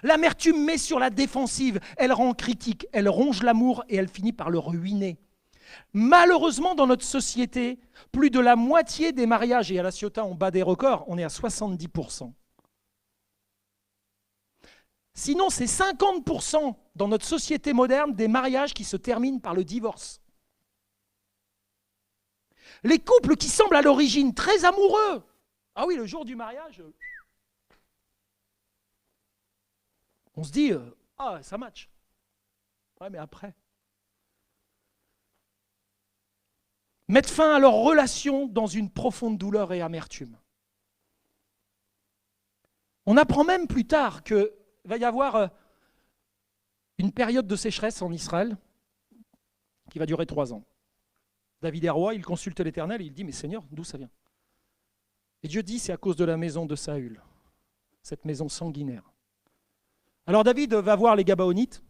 L'amertume met sur la défensive, elle rend critique, elle ronge l'amour et elle finit par le ruiner. Malheureusement, dans notre société, plus de la moitié des mariages, et à La Ciotat on bat des records, on est à 70%. Sinon, c'est 50% dans notre société moderne des mariages qui se terminent par le divorce. Les couples qui semblent à l'origine très amoureux, ah oui, le jour du mariage, on se dit, ah, ça match. Ouais, mais après. Mettre fin à leur relation dans une profonde douleur et amertume. On apprend même plus tard qu'il va y avoir une période de sécheresse en Israël qui va durer 3 ans. David est roi, il consulte l'Éternel et il dit, mais Seigneur, d'où ça vient? Et Dieu dit, c'est à cause de la maison de Saül, cette maison sanguinaire. Alors David va voir les Gabaonites,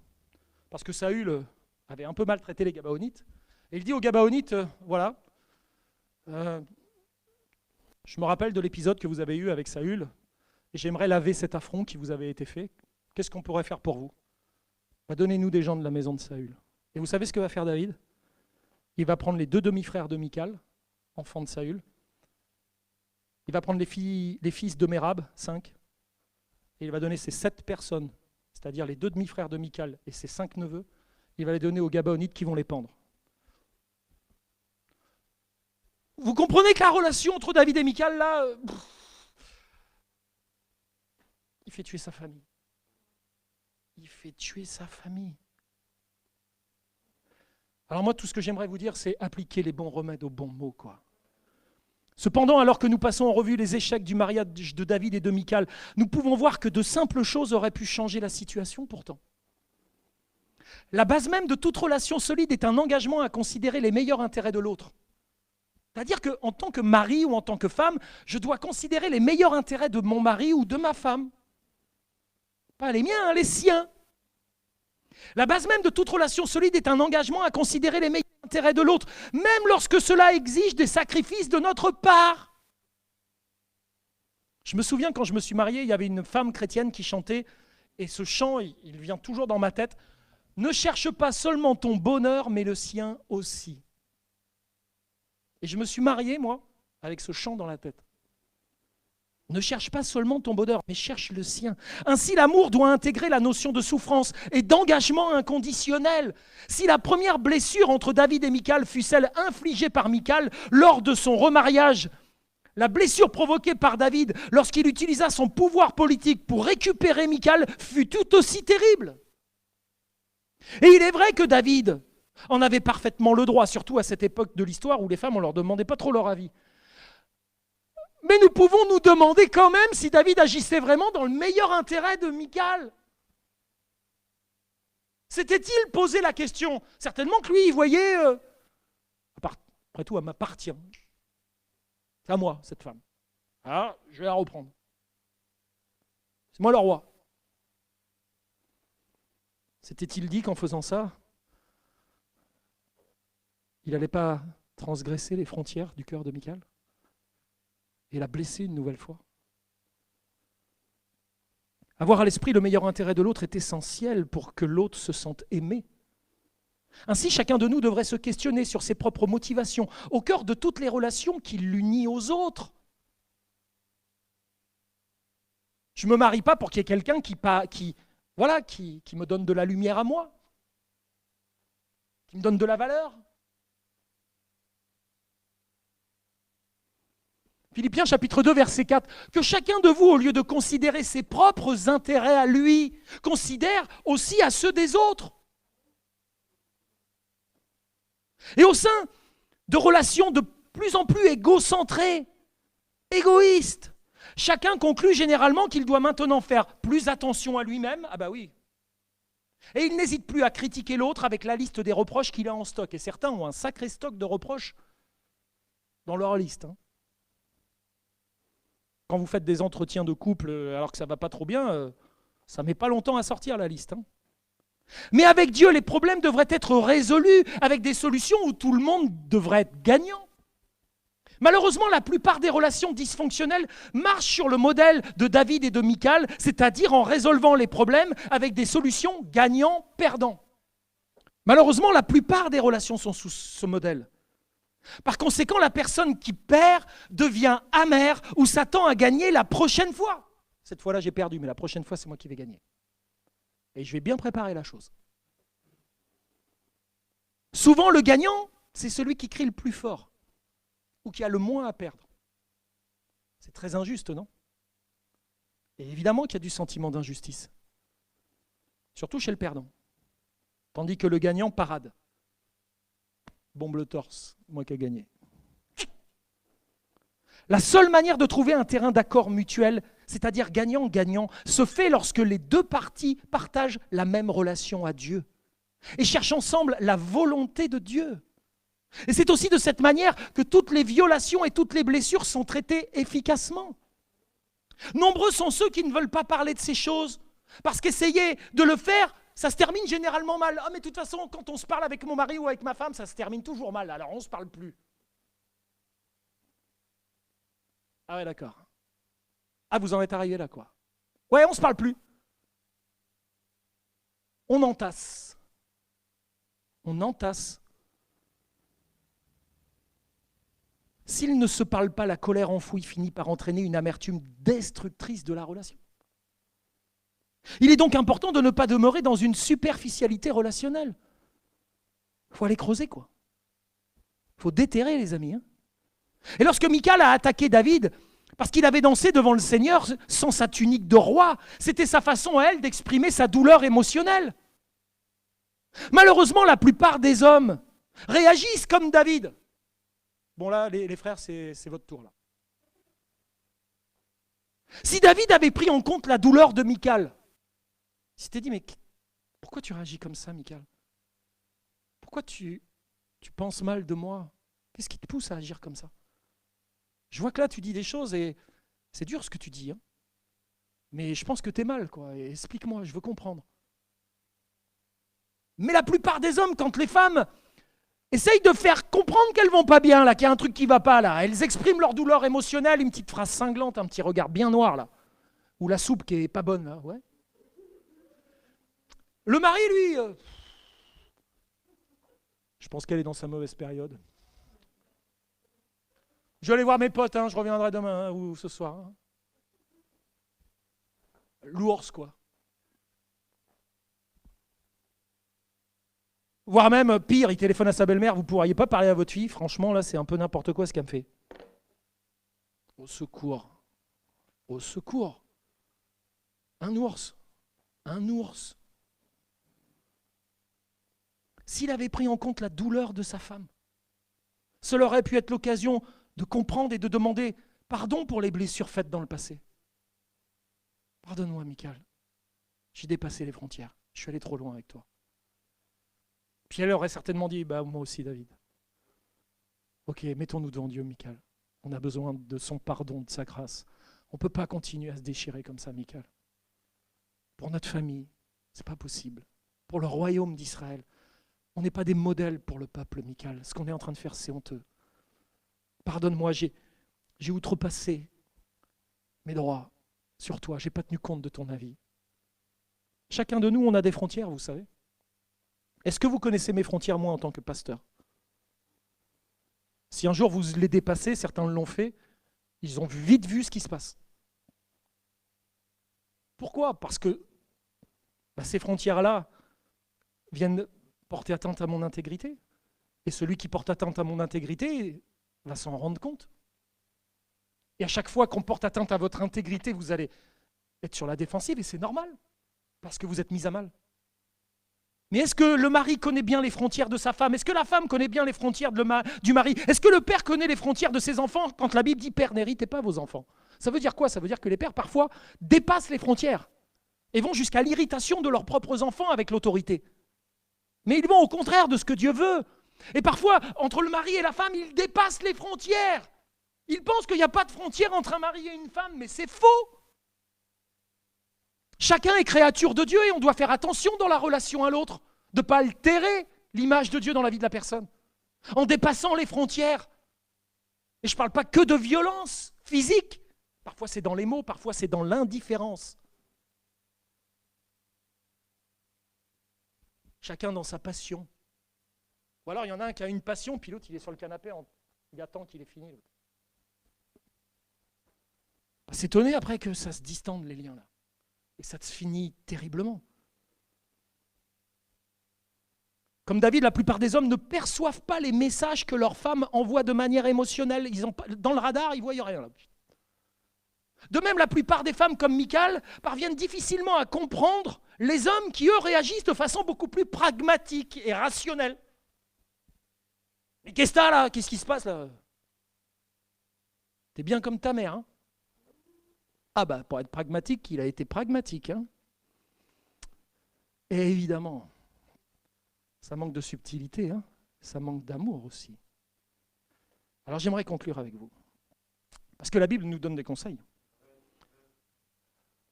parce que Saül avait un peu maltraité les Gabaonites, et il dit aux Gabaonites, voilà, je me rappelle de l'épisode que vous avez eu avec Saül, et j'aimerais laver cet affront qui vous avait été fait. Qu'est-ce qu'on pourrait faire pour vous? Donnez-nous des gens de la maison de Saül. Et vous savez ce que va faire David? Il va prendre les 2 demi-frères de Michal, enfants de Saül. Il va prendre les fils de Mérab, 5, et il va donner ces 7 personnes, c'est-à-dire les 2 demi-frères de Michal et ses 5 neveux, il va les donner aux Gabaonites qui vont les pendre. Vous comprenez que la relation entre David et Michal, là, il fait tuer sa famille. Il fait tuer sa famille. Alors moi, tout ce que j'aimerais vous dire, c'est appliquer les bons remèdes aux bons mots, quoi. Cependant, alors que nous passons en revue les échecs du mariage de David et de Michal, nous pouvons voir que de simples choses auraient pu changer la situation pourtant. La base même de toute relation solide est un engagement à considérer les meilleurs intérêts de l'autre. C'est-à-dire qu'en tant que mari ou en tant que femme, je dois considérer les meilleurs intérêts de mon mari ou de ma femme. Pas les miens, les siens. La base même de toute relation solide est un engagement à considérer les meilleurs intérêts de l'autre, même lorsque cela exige des sacrifices de notre part. Je me souviens quand je me suis marié, il y avait une femme chrétienne qui chantait, et ce chant, il vient toujours dans ma tête. « Ne cherche pas seulement ton bonheur, mais le sien aussi. » Et je me suis marié, moi, avec ce chant dans la tête. Ne cherche pas seulement ton bonheur, mais cherche le sien. Ainsi, l'amour doit intégrer la notion de souffrance et d'engagement inconditionnel. Si la première blessure entre David et Michal fut celle infligée par Michal lors de son remariage, la blessure provoquée par David lorsqu'il utilisa son pouvoir politique pour récupérer Michal fut tout aussi terrible. Et il est vrai que David en avait parfaitement le droit, surtout à cette époque de l'histoire où les femmes, on ne leur demandait pas trop leur avis. Mais nous pouvons nous demander quand même si David agissait vraiment dans le meilleur intérêt de Michal. S'était-il posé la question? Certainement que lui, il voyait, après tout, elle m'appartient. C'est à moi, cette femme. Ah, je vais la reprendre. C'est moi le roi. S'était-il dit qu'en faisant ça, il n'allait pas transgresser les frontières du cœur de Michal et la blesser une nouvelle fois? Avoir à l'esprit le meilleur intérêt de l'autre est essentiel pour que l'autre se sente aimé. Ainsi, chacun de nous devrait se questionner sur ses propres motivations, au cœur de toutes les relations qui l'unissent aux autres. Je ne me marie pas pour qu'il y ait quelqu'un qui me donne de la lumière à moi, qui me donne de la valeur. Philippiens chapitre 2, verset 4, que chacun de vous, au lieu de considérer ses propres intérêts à lui, considère aussi à ceux des autres. Et au sein de relations de plus en plus égocentrées, égoïstes, chacun conclut généralement qu'il doit maintenant faire plus attention à lui-même. Ah bah oui. Et il n'hésite plus à critiquer l'autre avec la liste des reproches qu'il a en stock. Et certains ont un sacré stock de reproches dans leur liste. Quand vous faites des entretiens de couple alors que ça ne va pas trop bien, ça ne met pas longtemps à sortir la liste. Mais avec Dieu, les problèmes devraient être résolus avec des solutions où tout le monde devrait être gagnant. Malheureusement, la plupart des relations dysfonctionnelles marchent sur le modèle de David et de Michal, c'est-à-dire en résolvant les problèmes avec des solutions gagnant-perdant. Malheureusement, la plupart des relations sont sous ce modèle. Par conséquent, la personne qui perd devient amère ou s'attend à gagner la prochaine fois. Cette fois-là, j'ai perdu, mais la prochaine fois, c'est moi qui vais gagner. Et je vais bien préparer la chose. Souvent, le gagnant, c'est celui qui crie le plus fort ou qui a le moins à perdre. C'est très injuste, non? Et évidemment qu'il y a du sentiment d'injustice, surtout chez le perdant. Tandis que le gagnant parade. Bombe le torse, moi qui ai gagné. La seule manière de trouver un terrain d'accord mutuel, c'est-à-dire gagnant-gagnant, se fait lorsque les deux parties partagent la même relation à Dieu et cherchent ensemble la volonté de Dieu. Et c'est aussi de cette manière que toutes les violations et toutes les blessures sont traitées efficacement. Nombreux sont ceux qui ne veulent pas parler de ces choses, parce qu'essayer de le faire, ça se termine généralement mal. Ah mais de toute façon, quand on se parle avec mon mari ou avec ma femme, ça se termine toujours mal, alors on ne se parle plus. Ah ouais, d'accord. Ah, vous en êtes arrivé là, quoi. Ouais, on ne se parle plus. On entasse. On entasse. S'ils ne se parlent pas, la colère enfouie finit par entraîner une amertume destructrice de la relation. Il est donc important de ne pas demeurer dans une superficialité relationnelle. Il faut aller creuser, quoi. Il faut déterrer, les amis. Et lorsque Michal a attaqué David, parce qu'il avait dansé devant le Seigneur sans sa tunique de roi, c'était sa façon à elle d'exprimer sa douleur émotionnelle. Malheureusement, la plupart des hommes réagissent comme David. Bon là, les frères, c'est votre tour là. Si David avait pris en compte la douleur de Michal, il s'était dit, mais pourquoi tu réagis comme ça, Michal? Pourquoi tu penses mal de moi? Qu'est-ce qui te pousse à agir comme ça? Je vois que là, tu dis des choses et c'est dur ce que tu dis. Hein. Mais je pense que tu es mal, quoi. Et explique-moi, je veux comprendre. Mais la plupart des hommes, quand les femmes essayent de faire comprendre qu'elles vont pas bien, là, qu'il y a un truc qui va pas, là, elles expriment leur douleur émotionnelle, une petite phrase cinglante, un petit regard bien noir, là. Ou la soupe qui est pas bonne, là, ouais. Le mari, lui, je pense qu'elle est dans sa mauvaise période. Je vais aller voir mes potes, hein, je reviendrai demain hein, ou ce soir. Hein. L'ours, quoi. Voire même, pire, il téléphone à sa belle-mère, vous ne pourriez pas parler à votre fille, franchement, là, c'est un peu n'importe quoi ce qu'elle me fait. Au secours. Au secours. Un ours. Un ours. S'il avait pris en compte la douleur de sa femme, cela aurait pu être l'occasion de comprendre et de demander pardon pour les blessures faites dans le passé. Pardonne-moi, Michal. J'ai dépassé les frontières. Je suis allé trop loin avec toi. Puis elle aurait certainement dit, bah moi aussi, David. Ok, mettons-nous devant Dieu, Michal. On a besoin de son pardon, de sa grâce. On ne peut pas continuer à se déchirer comme ça, Michal. Pour notre famille, ce n'est pas possible. Pour le royaume d'Israël, on n'est pas des modèles pour le peuple, Michal. Ce qu'on est en train de faire, c'est honteux. Pardonne-moi, j'ai outrepassé mes droits sur toi. Je n'ai pas tenu compte de ton avis. Chacun de nous, on a des frontières, vous savez. Est-ce que vous connaissez mes frontières, moi, en tant que pasteur? Si un jour vous les dépassez, certains l'ont fait, ils ont vite vu ce qui se passe. Pourquoi? Parce que ces frontières-là viennent porter atteinte à mon intégrité. Et celui qui porte atteinte à mon intégrité va s'en rendre compte. Et à chaque fois qu'on porte atteinte à votre intégrité, vous allez être sur la défensive, et c'est normal, parce que vous êtes mis à mal. Mais est-ce que le mari connaît bien les frontières de sa femme? Est-ce que la femme connaît bien les frontières du mari? Est-ce que le père connaît les frontières de ses enfants? Quand la Bible dit « Père, n'héritez pas vos enfants », ça veut dire quoi? Ça veut dire que les pères, parfois, dépassent les frontières et vont jusqu'à l'irritation de leurs propres enfants avec l'autorité. Mais ils vont au contraire de ce que Dieu veut. Et parfois, entre le mari et la femme, ils dépassent les frontières. Ils pensent qu'il n'y a pas de frontière entre un mari et une femme, mais c'est faux. Chacun est créature de Dieu et on doit faire attention dans la relation à l'autre, de ne pas altérer l'image de Dieu dans la vie de la personne, en dépassant les frontières. Et je ne parle pas que de violence physique. Parfois c'est dans les mots, parfois c'est dans l'indifférence. Chacun dans sa passion. Ou alors il y en a un qui a une passion, puis l'autre il est sur le canapé, il attend qu'il ait fini. On va s'étonner après que ça se distende les liens là. Et ça se finit terriblement. Comme David, la plupart des hommes ne perçoivent pas les messages que leurs femmes envoient de manière émotionnelle. Dans le radar, ils ne voient rien là. De même, la plupart des femmes comme Michal parviennent difficilement à comprendre les hommes qui, eux, réagissent de façon beaucoup plus pragmatique et rationnelle. Mais qu'est-ce que t'as là? Qu'est-ce qui se passe là? T'es bien comme ta mère, hein? Ah bah, pour être pragmatique, il a été pragmatique, hein? Et évidemment, ça manque de subtilité, hein? Ça manque d'amour aussi. Alors j'aimerais conclure avec vous, parce que la Bible nous donne des conseils.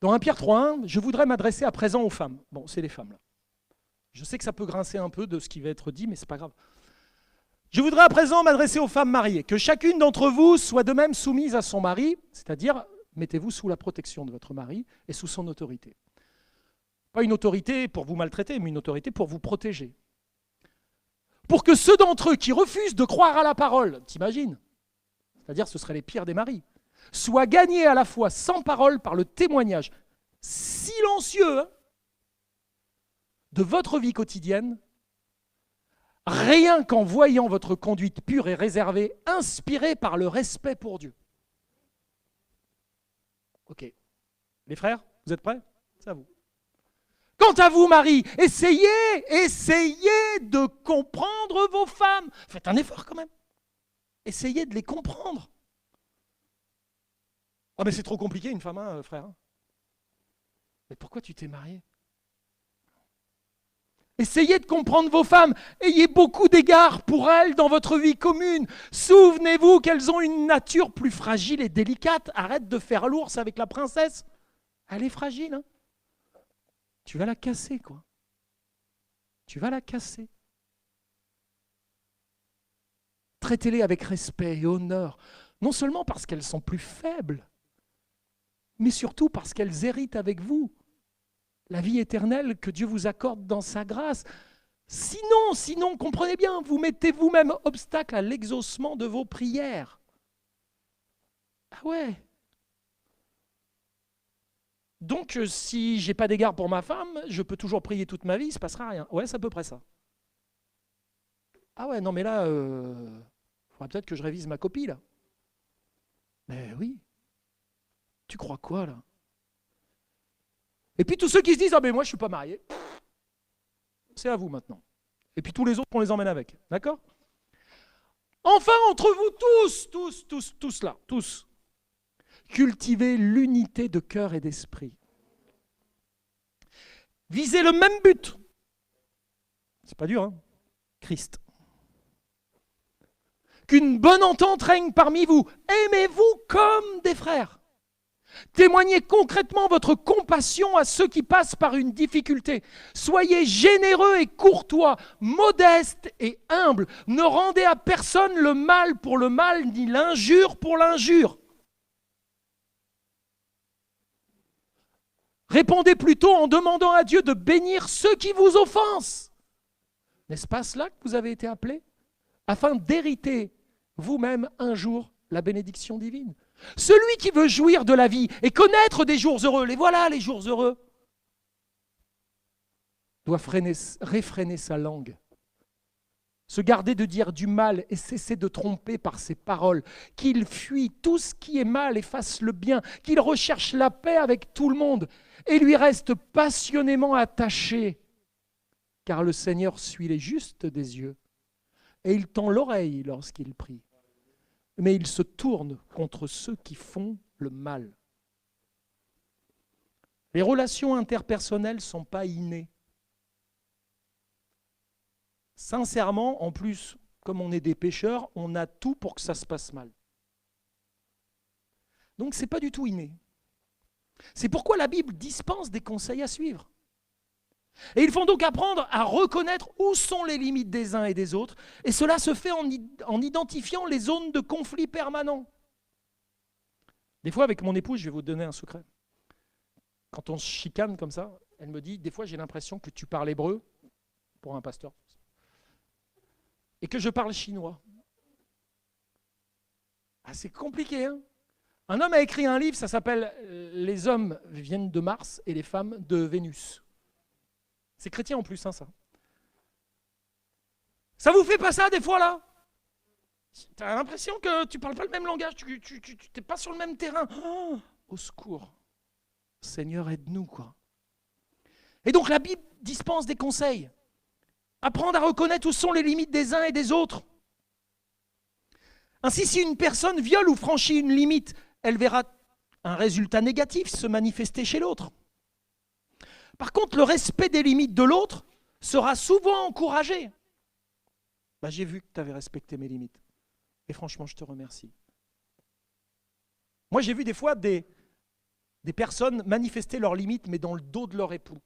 Dans 1 Pierre 3,1, je voudrais m'adresser à présent aux femmes. Bon, c'est les femmes là. Je sais que ça peut grincer un peu de ce qui va être dit, mais c'est pas grave. Je voudrais à présent m'adresser aux femmes mariées. Que chacune d'entre vous soit de même soumise à son mari, c'est-à-dire mettez-vous sous la protection de votre mari et sous son autorité. Pas une autorité pour vous maltraiter, mais une autorité pour vous protéger. Pour que ceux d'entre eux qui refusent de croire à la parole, t'imagines, c'est-à-dire ce seraient les pires des maris, soient gagnés à la fois sans parole par le témoignage silencieux, hein, de votre vie quotidienne, rien qu'en voyant votre conduite pure et réservée, inspirée par le respect pour Dieu. Ok. Les frères, vous êtes prêts? C'est à vous. Quant à vous, Marie, essayez de comprendre vos femmes. Faites un effort quand même. Essayez de les comprendre. Ah mais c'est trop compliqué une femme, hein, frère. Mais pourquoi tu t'es marié? Essayez de comprendre vos femmes. Ayez beaucoup d'égards pour elles dans votre vie commune. Souvenez-vous qu'elles ont une nature plus fragile et délicate. Arrête de faire l'ours avec la princesse. Elle est fragile, hein. Tu vas la casser, quoi. Tu vas la casser. Traitez-les avec respect et honneur. Non seulement parce qu'elles sont plus faibles, mais surtout parce qu'elles héritent avec vous la vie éternelle que Dieu vous accorde dans sa grâce. Sinon, comprenez bien, vous mettez vous-même obstacle à l'exaucement de vos prières. Ah ouais. Donc, si j'ai pas d'égard pour ma femme, je peux toujours prier toute ma vie, il ne se passera rien. Ouais, c'est à peu près ça. Ah ouais, non mais là, faudra peut-être que je révise ma copie, là. Mais oui. Tu crois quoi, là? Et puis tous ceux qui se disent « Ah ben moi, je ne suis pas marié », c'est à vous maintenant. Et puis tous les autres, on les emmène avec. D'accord? Enfin, entre vous tous là, cultivez l'unité de cœur et d'esprit. Visez le même but. C'est pas dur, hein? Christ. Qu'une bonne entente règne parmi vous. Aimez-vous comme des frères. Témoignez concrètement votre compassion à ceux qui passent par une difficulté. Soyez généreux et courtois, modestes et humbles. Ne rendez à personne le mal pour le mal, ni l'injure pour l'injure. Répondez plutôt en demandant à Dieu de bénir ceux qui vous offensent. N'est-ce pas cela que vous avez été appelés? Afin d'hériter vous-même un jour la bénédiction divine. Celui qui veut jouir de la vie et connaître des jours heureux, les voilà les jours heureux, doit réfréner sa langue, se garder de dire du mal et cesser de tromper par ses paroles, qu'il fuit tout ce qui est mal et fasse le bien, qu'il recherche la paix avec tout le monde et lui reste passionnément attaché, car le Seigneur suit les justes des yeux et il tend l'oreille lorsqu'il prie. Mais il se tourne contre ceux qui font le mal. Les relations interpersonnelles ne sont pas innées. Sincèrement, en plus, comme on est des pécheurs, on a tout pour que ça se passe mal. Donc ce n'est pas du tout inné. C'est pourquoi la Bible dispense des conseils à suivre. Et il faut donc apprendre à reconnaître où sont les limites des uns et des autres. Et cela se fait en identifiant les zones de conflit permanents. Des fois, avec mon épouse, je vais vous donner un secret. Quand on se chicane comme ça, elle me dit, des fois j'ai l'impression que tu parles hébreu, pour un pasteur, et que je parle chinois. Ah, c'est compliqué, hein? Un homme a écrit un livre, ça s'appelle « Les hommes viennent de Mars et les femmes de Vénus ». C'est chrétien en plus, hein, ça. Ça vous fait pas ça des fois, là? Tu as l'impression que tu parles pas le même langage, tu n'es pas sur le même terrain. Oh, au secours. Seigneur, aide-nous, quoi. Et donc la Bible dispense des conseils. Apprendre à reconnaître où sont les limites des uns et des autres. Ainsi, si une personne viole ou franchit une limite, elle verra un résultat négatif se manifester chez l'autre. Par contre, le respect des limites de l'autre sera souvent encouragé. Bah, j'ai vu que tu avais respecté mes limites. Et franchement, je te remercie. Moi, j'ai vu des fois des personnes manifester leurs limites, mais dans le dos de leur époux.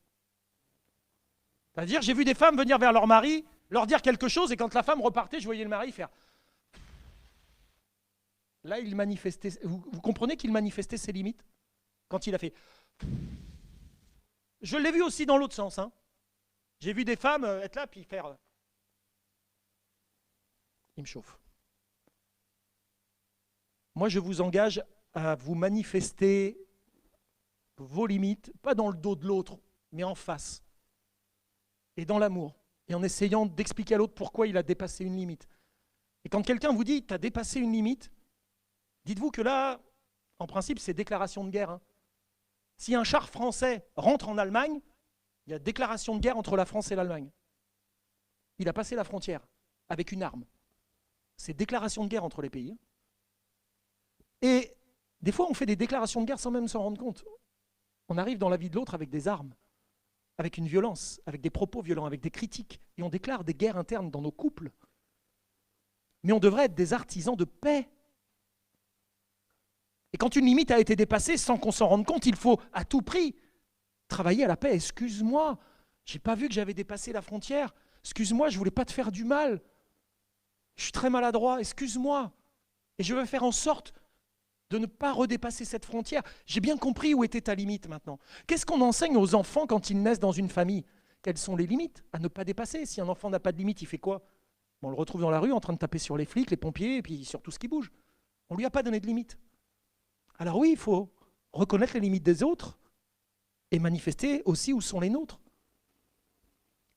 C'est-à-dire, j'ai vu des femmes venir vers leur mari, leur dire quelque chose, et quand la femme repartait, je voyais le mari faire... Là, il manifestait... Vous comprenez qu'il manifestait ses limites? Quand il a fait... Je l'ai vu aussi dans l'autre sens. Hein. J'ai vu des femmes être là, puis faire... Il me chauffe. Moi, je vous engage à vous manifester vos limites, pas dans le dos de l'autre, mais en face. Et dans l'amour. Et en essayant d'expliquer à l'autre pourquoi il a dépassé une limite. Et quand quelqu'un vous dit « tu as dépassé une limite », dites-vous que là, en principe, c'est déclaration de guerre. Hein. Si un char français rentre en Allemagne, il y a déclaration de guerre entre la France et l'Allemagne. Il a passé la frontière avec une arme. C'est déclaration de guerre entre les pays. Et des fois, on fait des déclarations de guerre sans même s'en rendre compte. On arrive dans la vie de l'autre avec des armes, avec une violence, avec des propos violents, avec des critiques. Et on déclare des guerres internes dans nos couples. Mais on devrait être des artisans de paix. Et quand une limite a été dépassée sans qu'on s'en rende compte, il faut à tout prix travailler à la paix. Excuse-moi, je n'ai pas vu que j'avais dépassé la frontière. Excuse-moi, je ne voulais pas te faire du mal. Je suis très maladroit, excuse-moi. Et je vais faire en sorte de ne pas redépasser cette frontière. J'ai bien compris où était ta limite maintenant. Qu'est-ce qu'on enseigne aux enfants quand ils naissent dans une famille? Quelles sont les limites à ne pas dépasser? Si un enfant n'a pas de limite, il fait quoi? On le retrouve dans la rue en train de taper sur les flics, les pompiers, et puis sur tout ce qui bouge. On ne lui a pas donné de limite. Alors oui, il faut reconnaître les limites des autres et manifester aussi où sont les nôtres.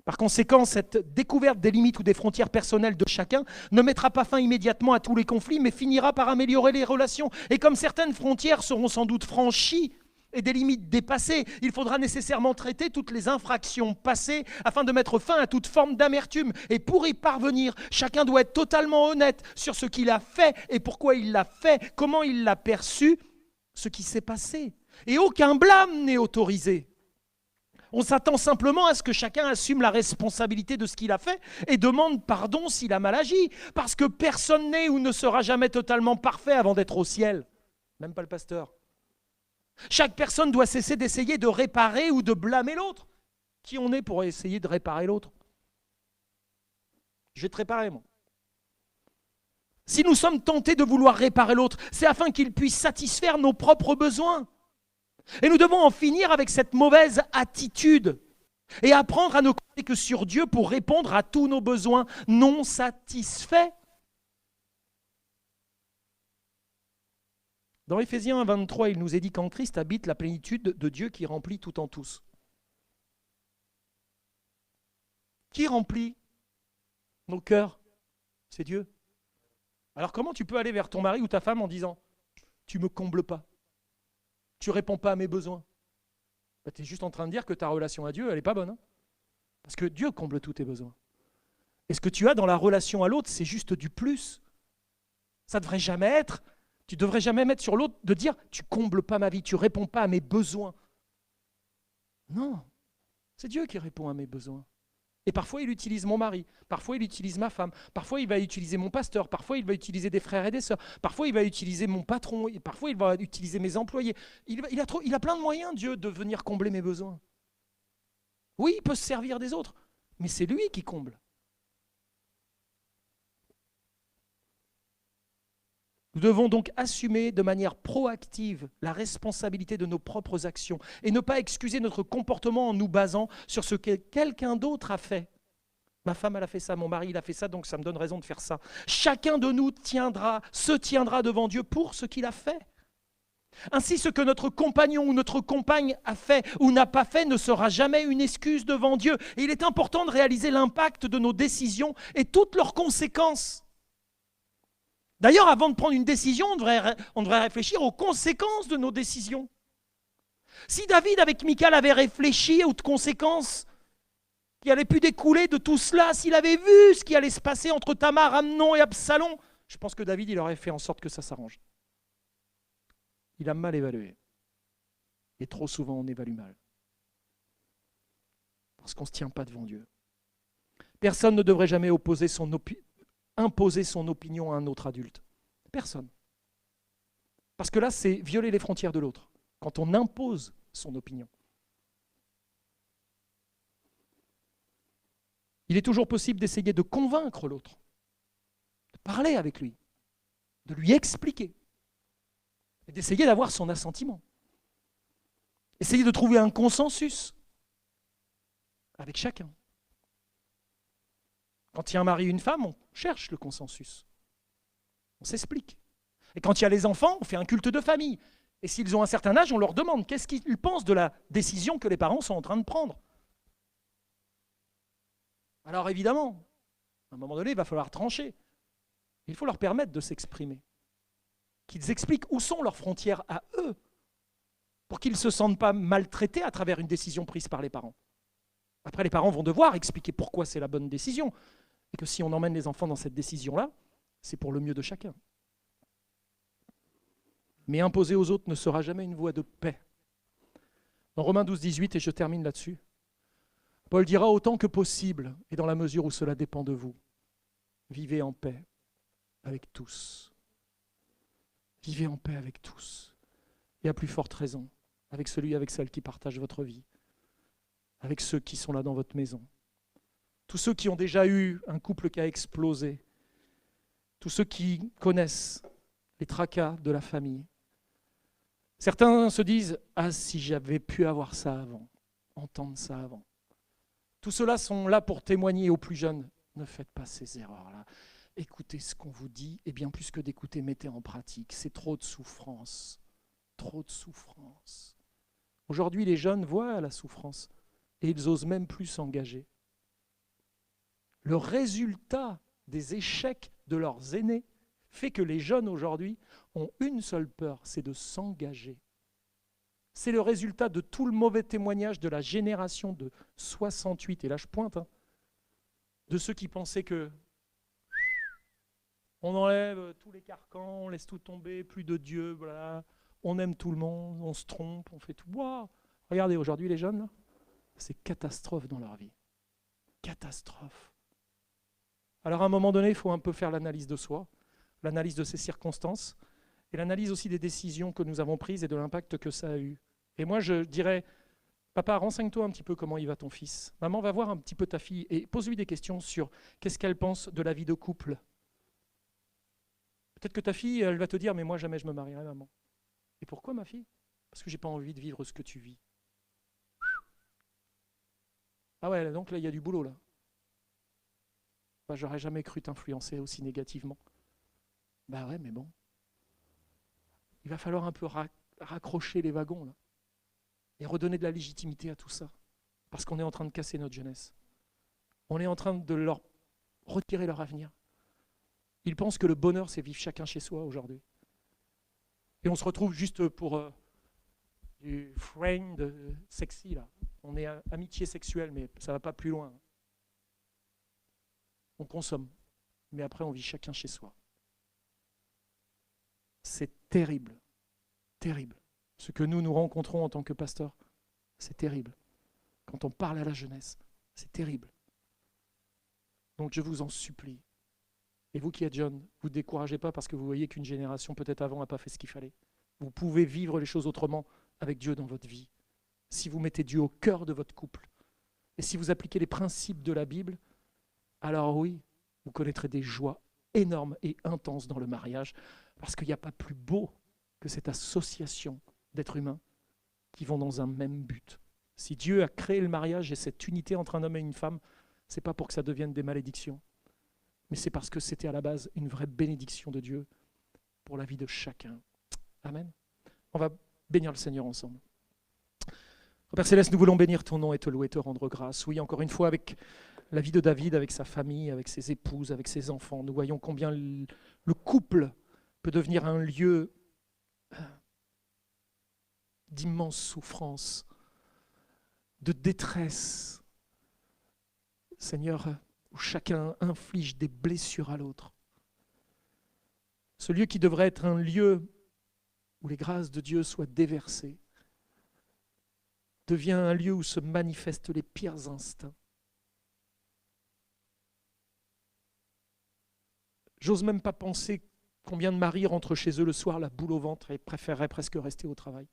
Par conséquent, cette découverte des limites ou des frontières personnelles de chacun ne mettra pas fin immédiatement à tous les conflits, mais finira par améliorer les relations. Et comme certaines frontières seront sans doute franchies et des limites dépassées, il faudra nécessairement traiter toutes les infractions passées afin de mettre fin à toute forme d'amertume. Et pour y parvenir, chacun doit être totalement honnête sur ce qu'il a fait et pourquoi il l'a fait, comment il l'a perçu, ce qui s'est passé. Et aucun blâme n'est autorisé. On s'attend simplement à ce que chacun assume la responsabilité de ce qu'il a fait et demande pardon s'il a mal agi. Parce que personne n'est ou ne sera jamais totalement parfait avant d'être au ciel. Même pas le pasteur. Chaque personne doit cesser d'essayer de réparer ou de blâmer l'autre. Qui on est pour essayer de réparer l'autre? Je vais te réparer, moi. Si nous sommes tentés de vouloir réparer l'autre, c'est afin qu'il puisse satisfaire nos propres besoins. Et nous devons en finir avec cette mauvaise attitude et apprendre à ne compter que sur Dieu pour répondre à tous nos besoins non satisfaits. Dans Éphésiens 1,23, il nous est dit qu'en Christ habite la plénitude de Dieu qui remplit tout en tous. Qui remplit nos cœurs? C'est Dieu. Alors comment tu peux aller vers ton mari ou ta femme en disant « tu ne me combles pas ». Tu ne réponds pas à mes besoins. Ben, tu es juste en train de dire que ta relation à Dieu, elle n'est pas bonne. Hein, parce que Dieu comble tous tes besoins. Et ce que tu as dans la relation à l'autre, c'est juste du plus. Ça ne devrait jamais être. Tu ne devrais jamais mettre sur l'autre de dire « tu ne combles pas ma vie, tu ne réponds pas à mes besoins ». Non, c'est Dieu qui répond à mes besoins. Et parfois, il utilise mon mari, parfois, il utilise ma femme, parfois, il va utiliser mon pasteur, parfois, il va utiliser des frères et des sœurs, parfois, il va utiliser mon patron, parfois, il va utiliser mes employés. Il a plein de moyens, Dieu, de venir combler mes besoins. Oui, il peut se servir des autres, mais c'est lui qui comble. Nous devons donc assumer de manière proactive la responsabilité de nos propres actions et ne pas excuser notre comportement en nous basant sur ce que quelqu'un d'autre a fait. Ma femme, elle a fait ça, mon mari, il a fait ça, donc ça me donne raison de faire ça. Chacun de nous se tiendra devant Dieu pour ce qu'il a fait. Ainsi, ce que notre compagnon ou notre compagne a fait ou n'a pas fait ne sera jamais une excuse devant Dieu. Et il est important de réaliser l'impact de nos décisions et toutes leurs conséquences. D'ailleurs, avant de prendre une décision, on devrait réfléchir aux conséquences de nos décisions. Si David, avec Michal, avait réfléchi aux conséquences qui allait pu découler de tout cela, s'il avait vu ce qui allait se passer entre Tamar, Amnon et Absalom, je pense que David, il aurait fait en sorte que ça s'arrange. Il a mal évalué. Et trop souvent, on évalue mal. Parce qu'on ne se tient pas devant Dieu. Personne ne devrait jamais imposer son opinion à un autre adulte. Personne. Parce que là, c'est violer les frontières de l'autre, quand on impose son opinion. Il est toujours possible d'essayer de convaincre l'autre, de parler avec lui, de lui expliquer, et d'essayer d'avoir son assentiment. Essayer de trouver un consensus avec chacun. Quand il y a un mari et une femme, on cherche le consensus. On s'explique. Et quand il y a les enfants, on fait un culte de famille. Et s'ils ont un certain âge, on leur demande qu'est-ce qu'ils pensent de la décision que les parents sont en train de prendre. Alors évidemment, à un moment donné, il va falloir trancher. Il faut leur permettre de s'exprimer. Qu'ils expliquent où sont leurs frontières à eux, pour qu'ils ne se sentent pas maltraités à travers une décision prise par les parents. Après, les parents vont devoir expliquer pourquoi c'est la bonne décision, et que si on emmène les enfants dans cette décision-là, c'est pour le mieux de chacun. Mais imposer aux autres ne sera jamais une voie de paix. Dans Romains 12, 18, et je termine là-dessus, Paul dira autant que possible, et dans la mesure où cela dépend de vous, vivez en paix avec tous. Vivez en paix avec tous. Et à plus forte raison, avec celui, avec celle qui partagent votre vie, avec ceux qui sont là dans votre maison. Tous ceux qui ont déjà eu un couple qui a explosé, tous ceux qui connaissent les tracas de la famille. Certains se disent « Ah, si j'avais pu avoir ça avant, entendre ça avant ». Tous ceux-là sont là pour témoigner aux plus jeunes. Ne faites pas ces erreurs-là. Écoutez ce qu'on vous dit, et bien plus que d'écouter, mettez en pratique. C'est trop de souffrance. Trop de souffrance. Aujourd'hui, les jeunes voient la souffrance et ils osent même plus s'engager. Le résultat des échecs de leurs aînés fait que les jeunes aujourd'hui ont une seule peur, c'est de s'engager. C'est le résultat de tout le mauvais témoignage de la génération de 68, et là je pointe, de ceux qui pensaient que on enlève tous les carcans, on laisse tout tomber, plus de Dieu, voilà, on aime tout le monde, on se trompe, on fait tout. Wow. Regardez aujourd'hui les jeunes, là, c'est catastrophe dans leur vie. Catastrophe. Alors à un moment donné, il faut un peu faire l'analyse de soi, l'analyse de ses circonstances, et l'analyse aussi des décisions que nous avons prises et de l'impact que ça a eu. Et moi, je dirais, papa, renseigne-toi un petit peu comment il va ton fils. Maman, va voir un petit peu ta fille et pose-lui des questions sur qu'est-ce qu'elle pense de la vie de couple. Peut-être que ta fille, elle va te dire, mais moi, jamais je me marierai, maman. Et pourquoi, ma fille? Parce que j'ai pas envie de vivre ce que tu vis. Ah ouais, donc là, il y a du boulot, là. Bah, j'aurais jamais cru t'influencer aussi négativement. Bah ouais, mais bon. Il va falloir un peu raccrocher les wagons, là, et redonner de la légitimité à tout ça, parce qu'on est en train de casser notre jeunesse. On est en train de leur retirer leur avenir. Ils pensent que le bonheur, c'est vivre chacun chez soi aujourd'hui. Et on se retrouve juste pour du friend sexy, là. On est amitié sexuelle, mais ça ne va pas plus loin. On consomme, mais après on vit chacun chez soi. C'est terrible, terrible. Ce que nous rencontrons en tant que pasteurs, c'est terrible. Quand on parle à la jeunesse, c'est terrible. Donc je vous en supplie. Et vous qui êtes jeunes, vous ne découragez pas parce que vous voyez qu'une génération peut-être avant n'a pas fait ce qu'il fallait. Vous pouvez vivre les choses autrement avec Dieu dans votre vie. Si vous mettez Dieu au cœur de votre couple, Et si vous appliquez les principes de la Bible, alors oui, vous connaîtrez des joies énormes et intenses dans le mariage, parce qu'il n'y a pas plus beau que cette association d'êtres humains qui vont dans un même but. Si Dieu a créé le mariage et cette unité entre un homme et une femme, ce n'est pas pour que ça devienne des malédictions, mais c'est parce que c'était à la base une vraie bénédiction de Dieu pour la vie de chacun. Amen. On va bénir le Seigneur ensemble. Père Céleste, nous voulons bénir ton nom et te louer, te rendre grâce. Oui, encore une fois, avec la vie de David, avec sa famille, avec ses épouses, avec ses enfants, nous voyons combien le couple peut devenir un lieu d'immense souffrance, de détresse. Seigneur, où chacun inflige des blessures à l'autre. Ce lieu qui devrait être un lieu où les grâces de Dieu soient déversées, devient un lieu où se manifestent les pires instincts. J'ose même pas penser combien de maris rentrent chez eux le soir la boule au ventre et préféreraient presque rester au travail.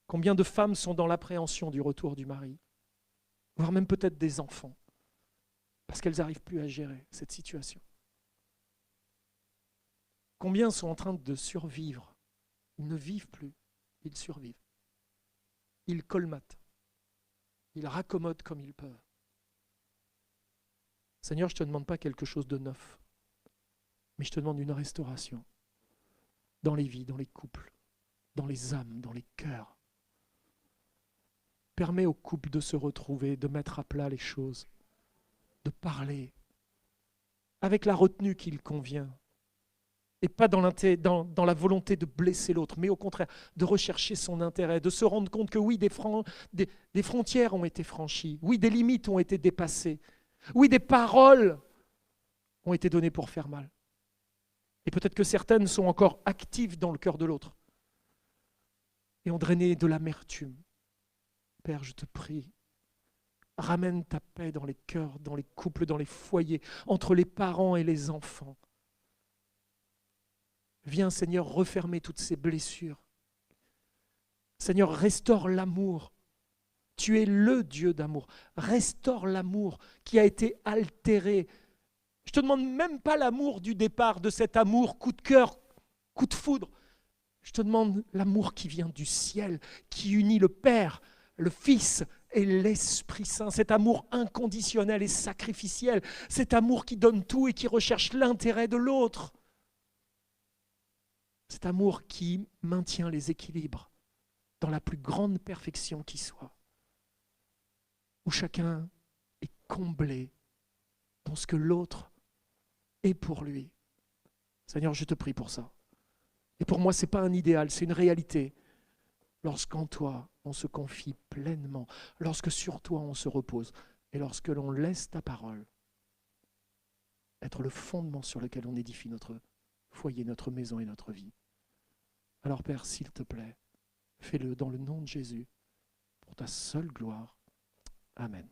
Combien de femmes sont dans l'appréhension du retour du mari, voire même peut-être des enfants, parce qu'elles n'arrivent plus à gérer cette situation. Combien sont en train de survivre? Ils ne vivent plus, ils survivent. Ils colmatent, ils raccommodent comme ils peuvent. Seigneur, je ne te demande pas quelque chose de neuf, mais je te demande une restauration dans les vies, dans les couples, dans les âmes, dans les cœurs. Permets aux couples de se retrouver, de mettre à plat les choses, de parler avec la retenue qu'il convient, et pas dans la volonté de blesser l'autre, mais au contraire, de rechercher son intérêt, de se rendre compte que oui, des frontières ont été franchies, oui, des limites ont été dépassées, oui, des paroles ont été données pour faire mal. Et peut-être que certaines sont encore actives dans le cœur de l'autre et ont drainé de l'amertume. Père, je te prie, ramène ta paix dans les cœurs, dans les couples, dans les foyers, entre les parents et les enfants. Viens, Seigneur, refermer toutes ces blessures. Seigneur, restaure l'amour. Tu es le Dieu d'amour. Restaure l'amour qui a été altéré. Je ne te demande même pas l'amour du départ, de cet amour, coup de cœur, coup de foudre. Je te demande l'amour qui vient du ciel, qui unit le Père, le Fils et l'Esprit Saint. Cet amour inconditionnel et sacrificiel. Cet amour qui donne tout et qui recherche l'intérêt de l'autre. Cet amour qui maintient les équilibres dans la plus grande perfection qui soit, où chacun est comblé dans ce que l'autre est pour lui. Seigneur, je te prie pour ça. Et pour moi, ce n'est pas un idéal, c'est une réalité. Lorsqu'en toi, on se confie pleinement, lorsque sur toi, on se repose, et lorsque l'on laisse ta parole être le fondement sur lequel on édifie notre foyer, notre maison et notre vie. Alors Père, s'il te plaît, fais-le dans le nom de Jésus, pour ta seule gloire. Amen.